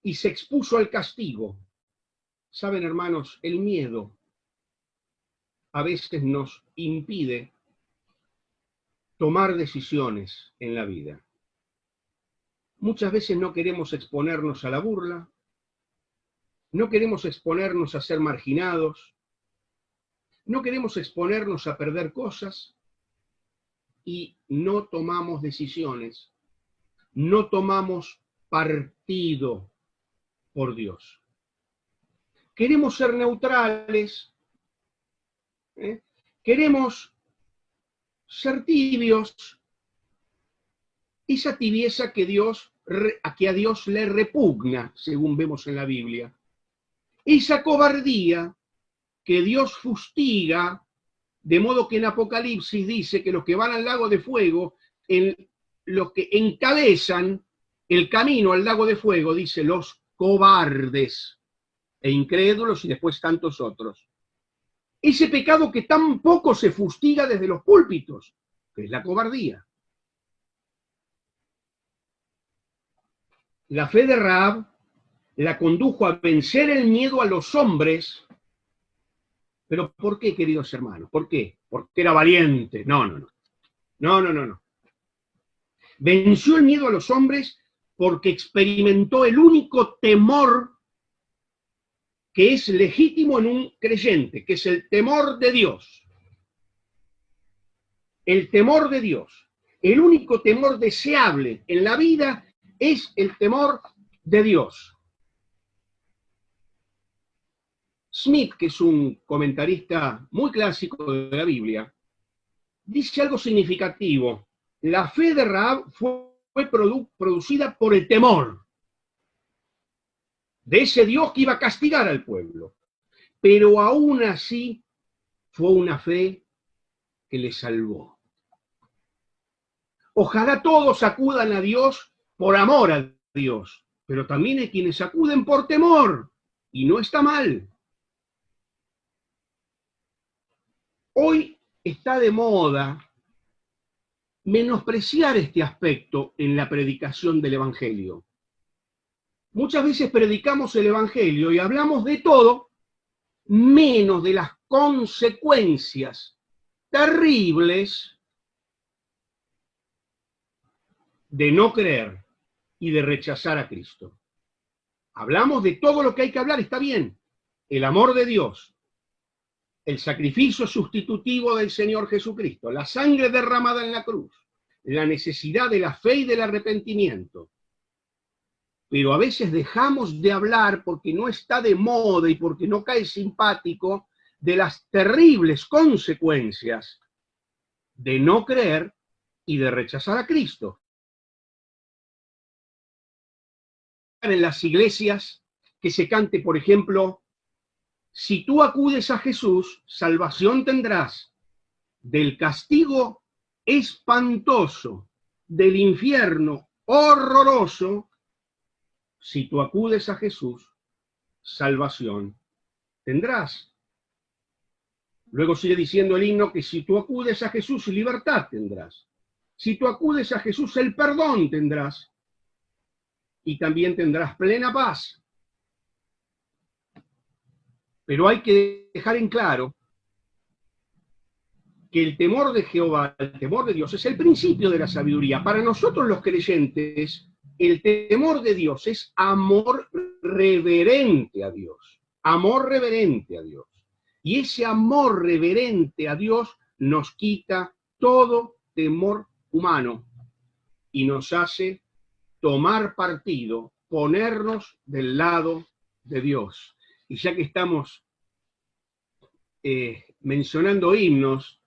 y se expuso al castigo. Saben, hermanos, el miedo a veces nos impide tomar decisiones en la vida. Muchas veces no queremos exponernos a la burla, no queremos exponernos a ser marginados, no queremos exponernos a perder cosas y no tomamos decisiones, no tomamos partido por Dios. Queremos ser neutrales, queremos ser tibios, esa tibieza que a Dios le repugna, según vemos en la Biblia, esa cobardía que Dios fustiga, de modo que en Apocalipsis dice que los que van al lago de fuego, los que encabezan el camino al lago de fuego, dice los cobardes e incrédulos y después tantos otros. Ese pecado que tampoco se fustiga desde los púlpitos, que es la cobardía. La fe de Rahab la condujo a vencer el miedo a los hombres. ¿Pero por qué, queridos hermanos? ¿Por qué? Porque era valiente. No. Venció el miedo a los hombres porque experimentó el único temor que es legítimo en un creyente, que es el temor de Dios. El temor de Dios. El único temor deseable en la vida es el temor de Dios. Smith, que es un comentarista muy clásico de la Biblia, dice algo significativo. La fe de Rahab fue producida por el temor de ese Dios que iba a castigar al pueblo. Pero aún así fue una fe que le salvó. Ojalá todos acudan a Dios por amor a Dios, pero también hay quienes acuden por temor, y no está mal. Hoy está de moda menospreciar este aspecto en la predicación del Evangelio. Muchas veces predicamos el Evangelio y hablamos de todo, menos de las consecuencias terribles de no creer y de rechazar a Cristo. Hablamos de todo lo que hay que hablar, está bien. El amor de Dios, el sacrificio sustitutivo del Señor Jesucristo, la sangre derramada en la cruz, la necesidad de la fe y del arrepentimiento. Pero a veces dejamos de hablar porque no está de moda y porque no cae simpático de las terribles consecuencias de no creer y de rechazar a Cristo. En las iglesias que se cante, por ejemplo, si tú acudes a Jesús, salvación tendrás del castigo espantoso, del infierno horroroso. Si tú acudes a Jesús, salvación tendrás. Luego sigue diciendo el himno que si tú acudes a Jesús, libertad tendrás. Si tú acudes a Jesús, el perdón tendrás. Y también tendrás plena paz. Pero hay que dejar en claro que el temor de Jehová, el temor de Dios, es el principio de la sabiduría. Para nosotros los creyentes, el temor de Dios es amor reverente a Dios. Amor reverente a Dios. Y ese amor reverente a Dios nos quita todo temor humano y nos hace tomar partido, ponernos del lado de Dios. Y ya que estamos mencionando himnos,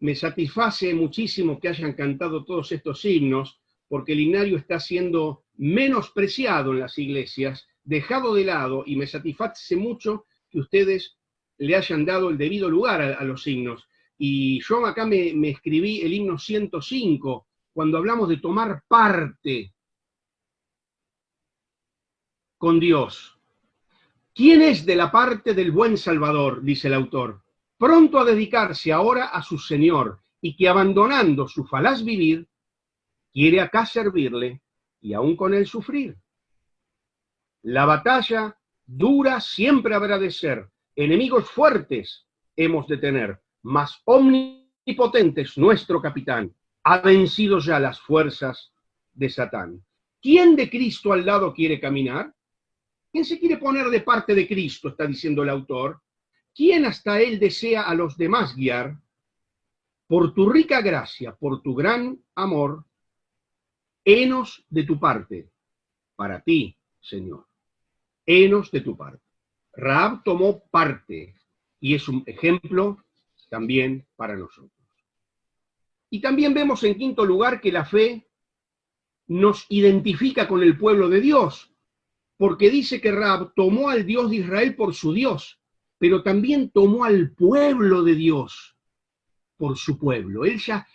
me satisface muchísimo que hayan cantado todos estos himnos, porque el himnario está siendo menospreciado en las iglesias, dejado de lado, y me satisface mucho que ustedes le hayan dado el debido lugar a los himnos. Y yo acá me escribí el himno 105, cuando hablamos de tomar parte con Dios. ¿Quién es de la parte del buen Salvador?, dice el autor, pronto a dedicarse ahora a su Señor, y que abandonando su falaz vivir, quiere acá servirle y aún con él sufrir. La batalla dura siempre habrá de ser. Enemigos fuertes hemos de tener, mas omnipotente es nuestro capitán. Ha vencido ya las fuerzas de Satán. ¿Quién de Cristo al lado quiere caminar? ¿Quién se quiere poner de parte de Cristo? Está diciendo el autor. ¿Quién hasta él desea a los demás guiar? Por tu rica gracia, por tu gran amor, henos de tu parte, para ti, Señor. Henos de tu parte. Rahab tomó parte y es un ejemplo también para nosotros. Y también vemos en quinto lugar que la fe nos identifica con el pueblo de Dios, porque dice que Rahab tomó al Dios de Israel por su Dios, pero también tomó al pueblo de Dios por su pueblo. Ella,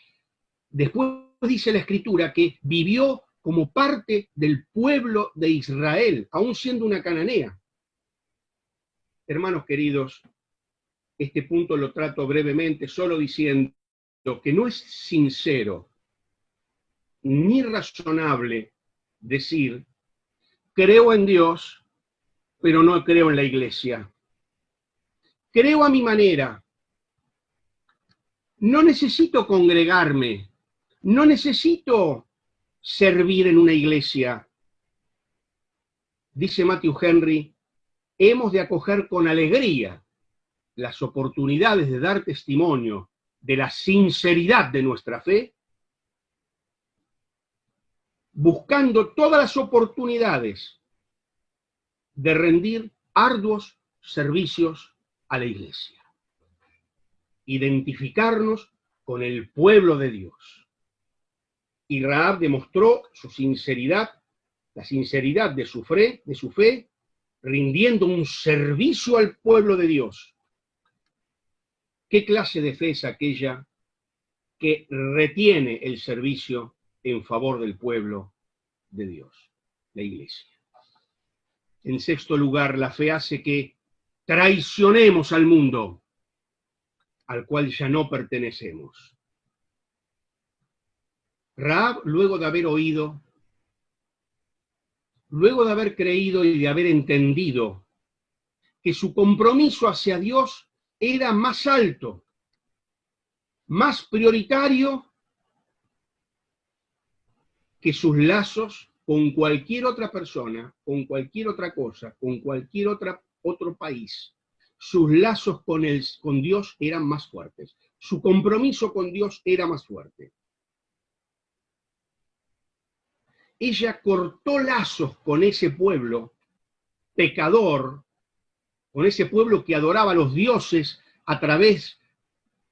después dice la Escritura, que vivió como parte del pueblo de Israel, aún siendo una cananea. Hermanos queridos, este punto lo trato brevemente, solo diciendo que no es sincero ni razonable decir, creo en Dios, pero no creo en la iglesia. Creo a mi manera. No necesito congregarme. No necesito servir en una iglesia. Dice Matthew Henry, hemos de acoger con alegría las oportunidades de dar testimonio de la sinceridad de nuestra fe, buscando todas las oportunidades de rendir arduos servicios a la iglesia. Identificarnos con el pueblo de Dios. Y Rahab demostró su sinceridad, la sinceridad de su fe, rindiendo un servicio al pueblo de Dios. ¿Qué clase de fe es aquella que retiene el servicio en favor del pueblo de Dios, la iglesia? En sexto lugar, la fe hace que traicionemos al mundo, al cual ya no pertenecemos. Rahab, luego de haber oído, luego de haber creído y de haber entendido que su compromiso hacia Dios era más alto, más prioritario que sus lazos con cualquier otra persona, con cualquier otra cosa, con cualquier otro país. Sus lazos con Dios eran más fuertes. Su compromiso con Dios era más fuerte. Ella cortó lazos con ese pueblo pecador, con ese pueblo que adoraba a los dioses a través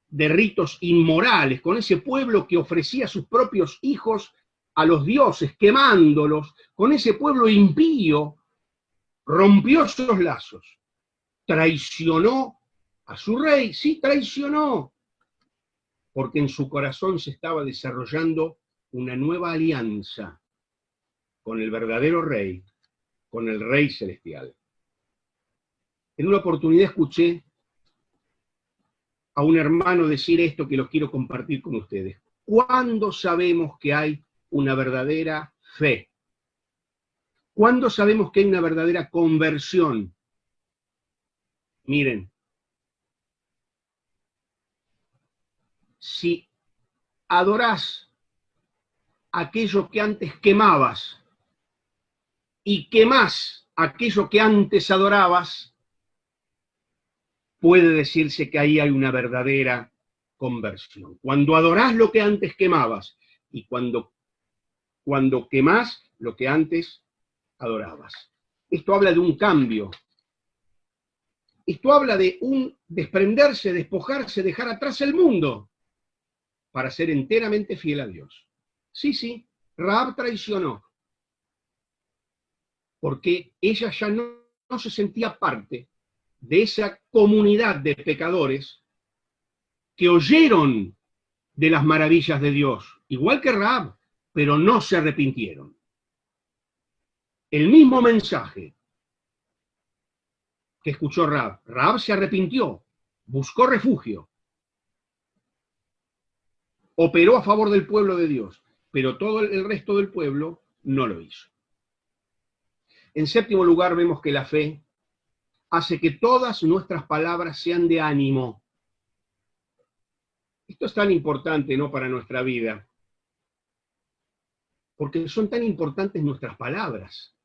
de ritos inmorales, con ese pueblo que ofrecía a sus propios hijos a los dioses, quemándolos, con ese pueblo impío, rompió esos lazos, traicionó a su rey, sí, traicionó, porque en su corazón se estaba desarrollando una nueva alianza con el verdadero rey, con el rey celestial. En una oportunidad escuché a un hermano decir esto que lo quiero compartir con ustedes. ¿Cuándo sabemos que hay una verdadera fe? ¿Cuándo sabemos que hay una verdadera conversión? Miren, si adorás aquello que antes quemabas y quemás aquello que antes adorabas, puede decirse que ahí hay una verdadera conversión. Cuando adorás lo que antes quemabas y cuando quemás lo que antes adorabas. Esto habla de un cambio. Esto habla de un desprenderse, despojarse, dejar atrás el mundo para ser enteramente fiel a Dios. Sí, Rahab traicionó porque ella ya no se sentía parte de esa comunidad de pecadores que oyeron de las maravillas de Dios, igual que Rahab, pero no se arrepintieron. El mismo mensaje que escuchó Rahab. Rahab se arrepintió, buscó refugio, operó a favor del pueblo de Dios. pero todo el resto del pueblo no lo hizo. En séptimo lugar, vemos que la fe hace que todas nuestras palabras sean de ánimo. Esto es tan importante, ¿no?, para nuestra vida, porque son tan importantes nuestras palabras.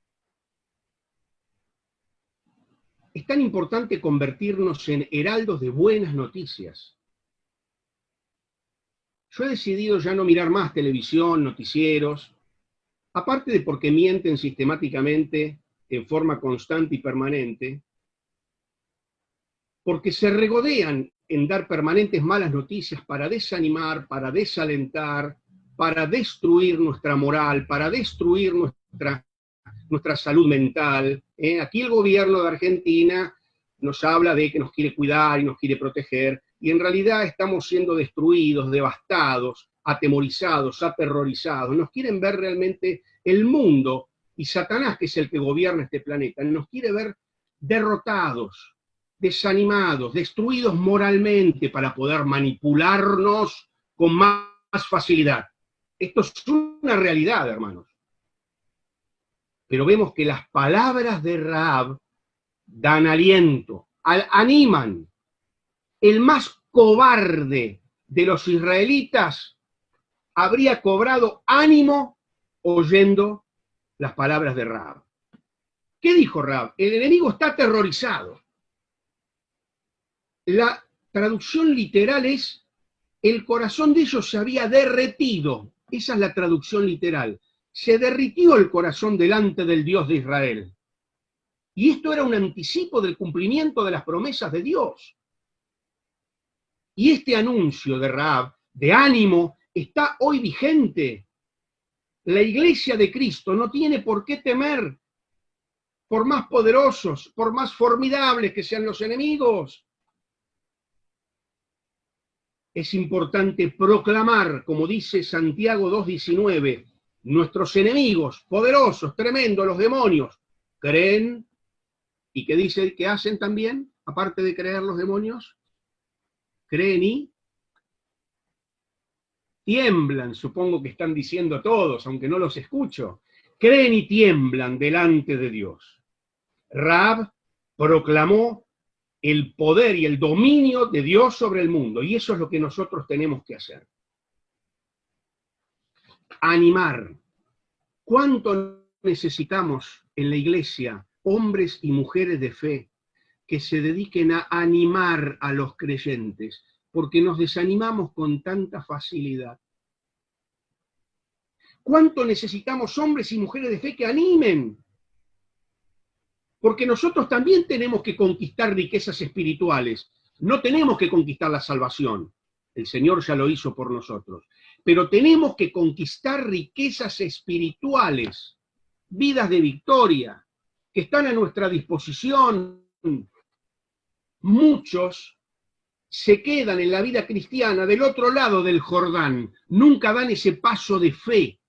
Es tan importante convertirnos en heraldos de buenas noticias. Yo he decidido ya no mirar más televisión, noticieros, aparte de porque mienten sistemáticamente en forma constante y permanente, porque se regodean en dar permanentes malas noticias para desanimar, para desalentar, para destruir nuestra moral, para destruir nuestra salud mental. Aquí el gobierno de Argentina nos habla de que nos quiere cuidar y nos quiere proteger, y en realidad estamos siendo destruidos, devastados, atemorizados, aterrorizados. Nos quieren ver realmente el mundo, y Satanás, que es el que gobierna este planeta, nos quiere ver derrotados, desanimados, destruidos moralmente para poder manipularnos con más facilidad. Esto es una realidad, hermanos. Pero vemos que las palabras de Rahab dan aliento, animan. El más cobarde de los israelitas habría cobrado ánimo oyendo las palabras de Rahab. ¿Qué dijo Rahab? El enemigo está aterrorizado. La traducción literal es: el corazón de ellos se había derretido. Esa es la traducción literal. Se derritió el corazón delante del Dios de Israel. Y esto era un anticipo del cumplimiento de las promesas de Dios. Y este anuncio de Rahab, de ánimo, está hoy vigente. La iglesia de Cristo no tiene por qué temer, por más poderosos, por más formidables que sean los enemigos. Es importante proclamar, como dice Santiago 2:19, nuestros enemigos, poderosos, tremendos, los demonios, creen. ¿Y qué dice que hacen también, aparte de creer los demonios? Creen y tiemblan, supongo que están diciendo todos, aunque no los escucho. Creen y tiemblan delante de Dios. Rahab proclamó el poder y el dominio de Dios sobre el mundo, y eso es lo que nosotros tenemos que hacer. Animar. ¿Cuánto necesitamos en la iglesia hombres y mujeres de fe que se dediquen a animar a los creyentes? Porque nos desanimamos con tanta facilidad. ¿Cuánto necesitamos hombres y mujeres de fe que animen? Porque nosotros también tenemos que conquistar riquezas espirituales. No tenemos que conquistar la salvación. El Señor ya lo hizo por nosotros. Pero tenemos que conquistar riquezas espirituales, vidas de victoria, que están a nuestra disposición. Muchos se quedan en la vida cristiana del otro lado del Jordán, nunca dan ese paso de fe.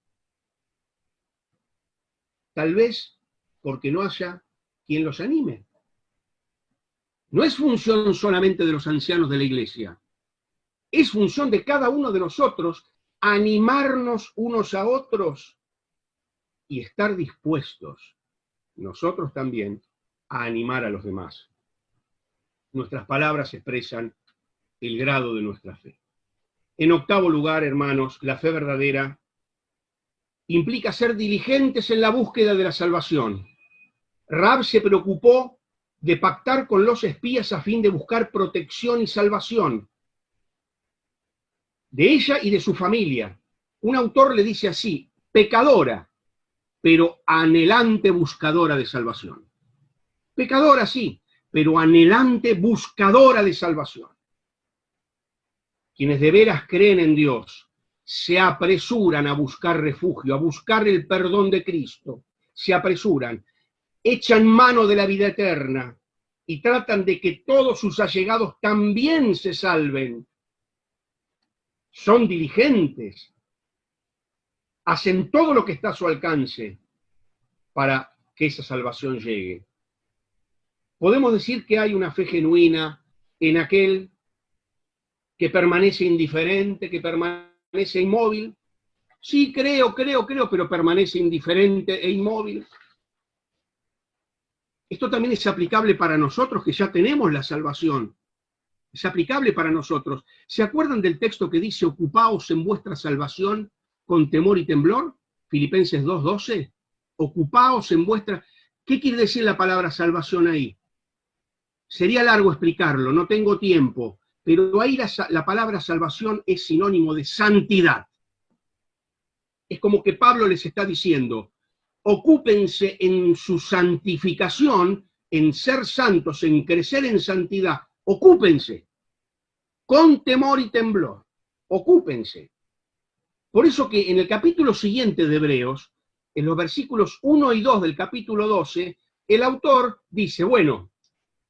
Tal vez porque no haya quien los anime. No es función solamente de los ancianos de la iglesia, es función de cada uno de nosotros animarnos unos a otros y estar dispuestos, nosotros también, a animar a los demás. Nuestras palabras expresan el grado de nuestra fe. En octavo lugar, hermanos, la fe verdadera implica ser diligentes en la búsqueda de la salvación. Rahab se preocupó de pactar con los espías a fin de buscar protección y salvación de ella y de su familia. Un autor le dice así: pecadora, pero anhelante buscadora de salvación. Pecadora, sí, pero anhelante buscadora de salvación. Quienes de veras creen en Dios se apresuran a buscar refugio, a buscar el perdón de Cristo, se apresuran, echan mano de la vida eterna y tratan de que todos sus allegados también se salven. Son diligentes, hacen todo lo que está a su alcance para que esa salvación llegue. Podemos decir que hay una fe genuina en aquel que permanece indiferente, que permanece inmóvil. Sí, creo, pero permanece indiferente e inmóvil. Esto también es aplicable para nosotros que ya tenemos la salvación. Es aplicable para nosotros. ¿Se acuerdan del texto que dice, ocupaos en vuestra salvación con temor y temblor? Filipenses 2:12. Ocupaos en vuestra... ¿Qué quiere decir la palabra salvación ahí? Sería largo explicarlo, no tengo tiempo, pero ahí la palabra salvación es sinónimo de santidad. Es como que Pablo les está diciendo, ocúpense en su santificación, en ser santos, en crecer en santidad. Ocúpense, con temor y temblor, ocúpense. Por eso que en el capítulo siguiente de Hebreos, en los versículos 1 y 2 del capítulo 12, el autor dice, bueno,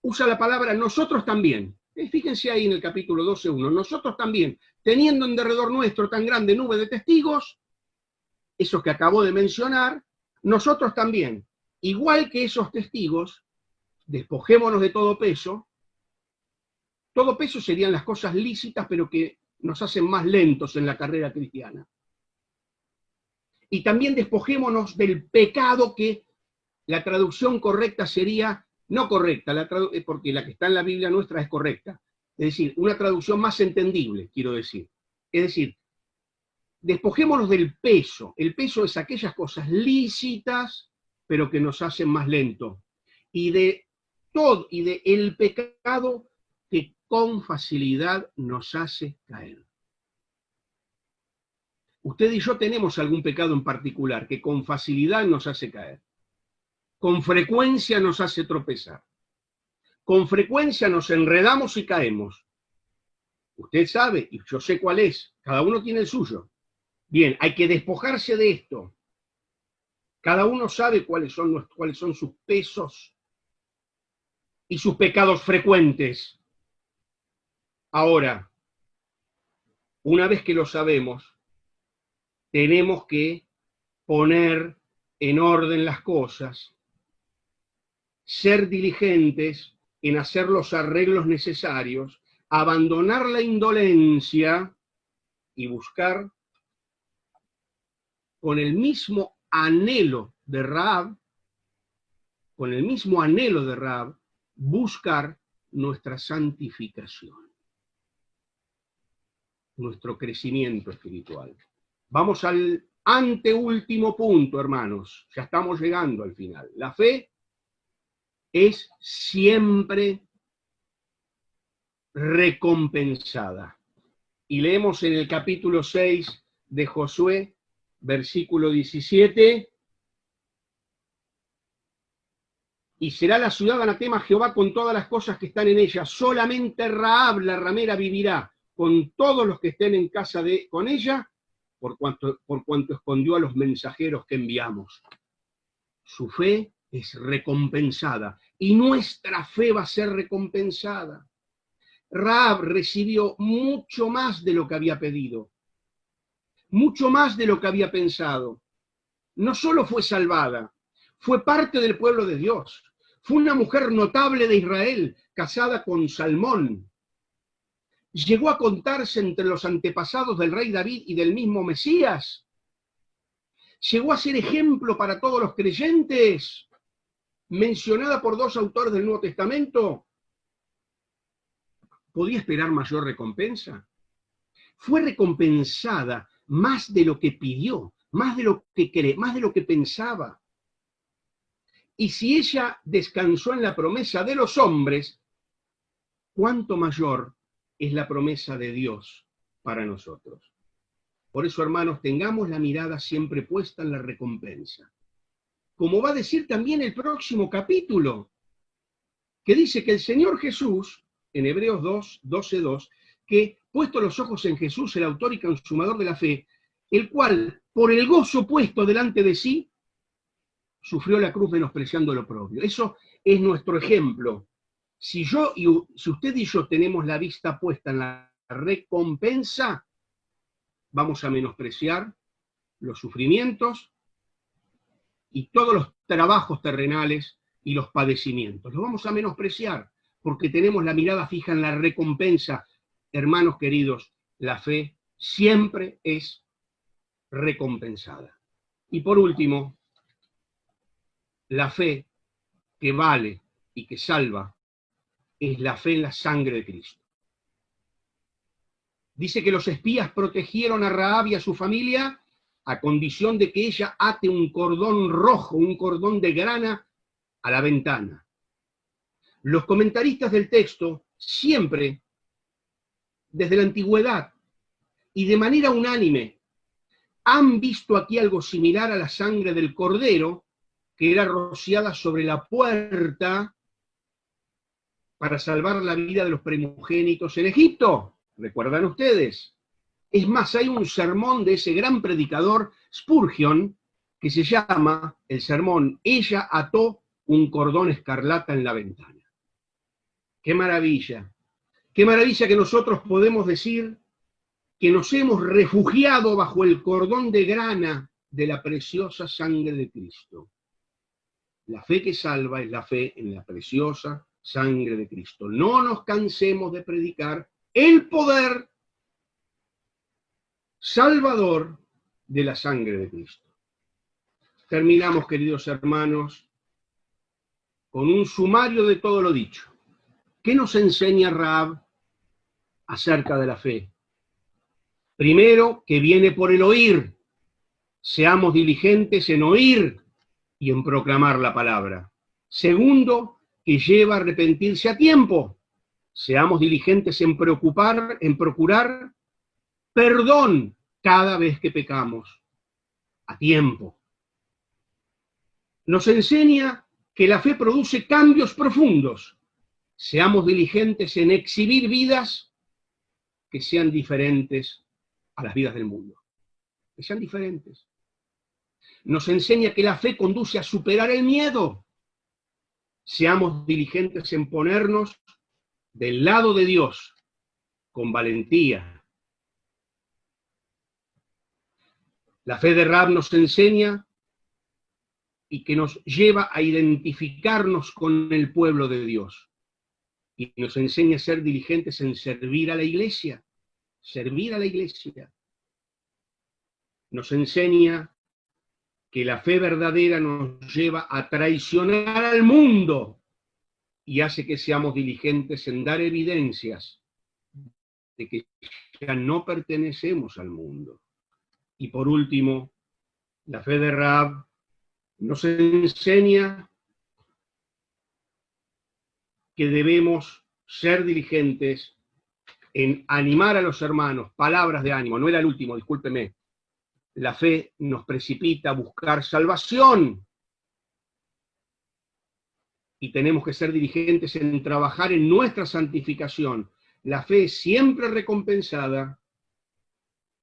usa la palabra nosotros también. Fíjense ahí en el capítulo 12:1, nosotros también, teniendo en derredor nuestro tan grande nube de testigos, esos que acabo de mencionar, nosotros también, igual que esos testigos, despojémonos de todo peso. Todo peso serían las cosas lícitas, pero que nos hacen más lentos en la carrera cristiana. Y también despojémonos del pecado, que la traducción correcta sería, no correcta, porque la que está en la Biblia nuestra es correcta. Es decir, una traducción más entendible, quiero decir. Es decir, despojémonos del peso. El peso es aquellas cosas lícitas, pero que nos hacen más lentos. Y de el pecado que con facilidad nos hace caer. Usted y yo tenemos algún pecado en particular que con facilidad nos hace caer. Con frecuencia nos hace tropezar. Con frecuencia nos enredamos y caemos. Usted sabe, y yo sé cuál es. Cada uno tiene el suyo. Bien, hay que despojarse de esto. Cada uno sabe cuáles son sus pesos y sus pecados frecuentes. Ahora, una vez que lo sabemos, tenemos que poner en orden las cosas, ser diligentes en hacer los arreglos necesarios, abandonar la indolencia y buscar con el mismo anhelo de Rahab, buscar nuestra santificación, nuestro crecimiento espiritual. Vamos al anteúltimo punto, hermanos. Ya estamos llegando al final. La fe es siempre recompensada. Y leemos en el capítulo 6 de Josué, versículo 17. Y será la ciudad anatema a Jehová con todas las cosas que están en ella. Solamente Rahab, la ramera, vivirá con todos los que estén en casa con ella, por cuanto escondió a los mensajeros que enviamos. Su fe es recompensada y nuestra fe va a ser recompensada. Rahab recibió mucho más de lo que había pedido, mucho más de lo que había pensado. No solo fue salvada, fue parte del pueblo de Dios. Fue una mujer notable de Israel, casada con Salmón. Llegó a contarse entre los antepasados del rey David y del mismo Mesías. Llegó a ser ejemplo para todos los creyentes, mencionada por 2 autores del Nuevo Testamento. ¿Podía esperar mayor recompensa? Fue recompensada más de lo que pidió, más de lo que pensaba. Y si ella descansó en la promesa de los hombres, ¿cuánto mayor es la promesa de Dios para nosotros? Por eso, hermanos, tengamos la mirada siempre puesta en la recompensa. Como va a decir también el próximo capítulo, que dice que el Señor Jesús, en Hebreos 12:2, que puesto los ojos en Jesús, el autor y consumador de la fe, el cual, por el gozo puesto delante de sí, sufrió la cruz menospreciando lo propio. Eso es nuestro ejemplo. Si usted y yo tenemos la vista puesta en la recompensa, vamos a menospreciar los sufrimientos y todos los trabajos terrenales y los padecimientos. Los vamos a menospreciar porque tenemos la mirada fija en la recompensa. Hermanos queridos, la fe siempre es recompensada. Y por último, la fe que vale y que salva es la fe en la sangre de Cristo. Dice que los espías protegieron a Rahab y a su familia a condición de que ella ate un cordón rojo, un cordón de grana a la ventana. Los comentaristas del texto siempre, desde la antigüedad y de manera unánime, han visto aquí algo similar a la sangre del cordero que era rociada sobre la puerta para salvar la vida de los primogénitos en Egipto. ¿Recuerdan ustedes? Es más, hay un sermón de ese gran predicador Spurgeon que se llama el sermón "Ella ató un cordón escarlata en la ventana". ¡Qué maravilla! ¡Qué maravilla que nosotros podemos decir que nos hemos refugiado bajo el cordón de grana de la preciosa sangre de Cristo! La fe que salva es la fe en la preciosa sangre de Cristo. No nos cansemos de predicar el poder salvador de la sangre de Cristo. Terminamos, queridos hermanos, con un sumario de todo lo dicho. ¿Qué nos enseña Rahab acerca de la fe? Primero, que viene por el oír. Seamos diligentes en oír y en proclamar la palabra. Segundo, que lleva a arrepentirse a tiempo. Seamos diligentes en procurar perdón cada vez que pecamos, a tiempo. Nos enseña que la fe produce cambios profundos. Seamos diligentes en exhibir vidas que sean diferentes a las vidas del mundo, que sean diferentes. Nos enseña que la fe conduce a superar el miedo. Seamos diligentes en ponernos del lado de Dios con valentía. La fe de Rahab nos enseña y que nos lleva a identificarnos con el pueblo de Dios. Y nos enseña a ser diligentes en servir a la iglesia. Servir a la iglesia. Nos enseña que la fe verdadera nos lleva a traicionar al mundo y hace que seamos diligentes en dar evidencias de que ya no pertenecemos al mundo. Y por último, la fe de Rahab nos enseña que debemos ser diligentes en animar a los hermanos, palabras de ánimo. No era el último, discúlpeme. La fe nos precipita a buscar salvación. Y tenemos que ser diligentes en trabajar en nuestra santificación. La fe es siempre recompensada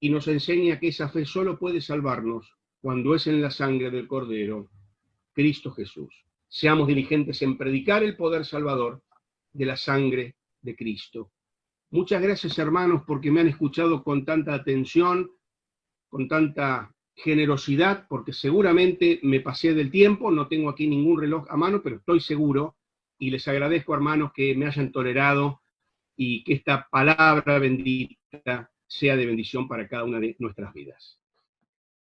y nos enseña que esa fe solo puede salvarnos cuando es en la sangre del Cordero, Cristo Jesús. Seamos diligentes en predicar el poder salvador de la sangre de Cristo. Muchas gracias, hermanos, porque me han escuchado con tanta atención, con tanta generosidad, porque seguramente me pasé del tiempo, no tengo aquí ningún reloj a mano, pero estoy seguro, y les agradezco, hermanos, que me hayan tolerado y que esta palabra bendita sea de bendición para cada una de nuestras vidas.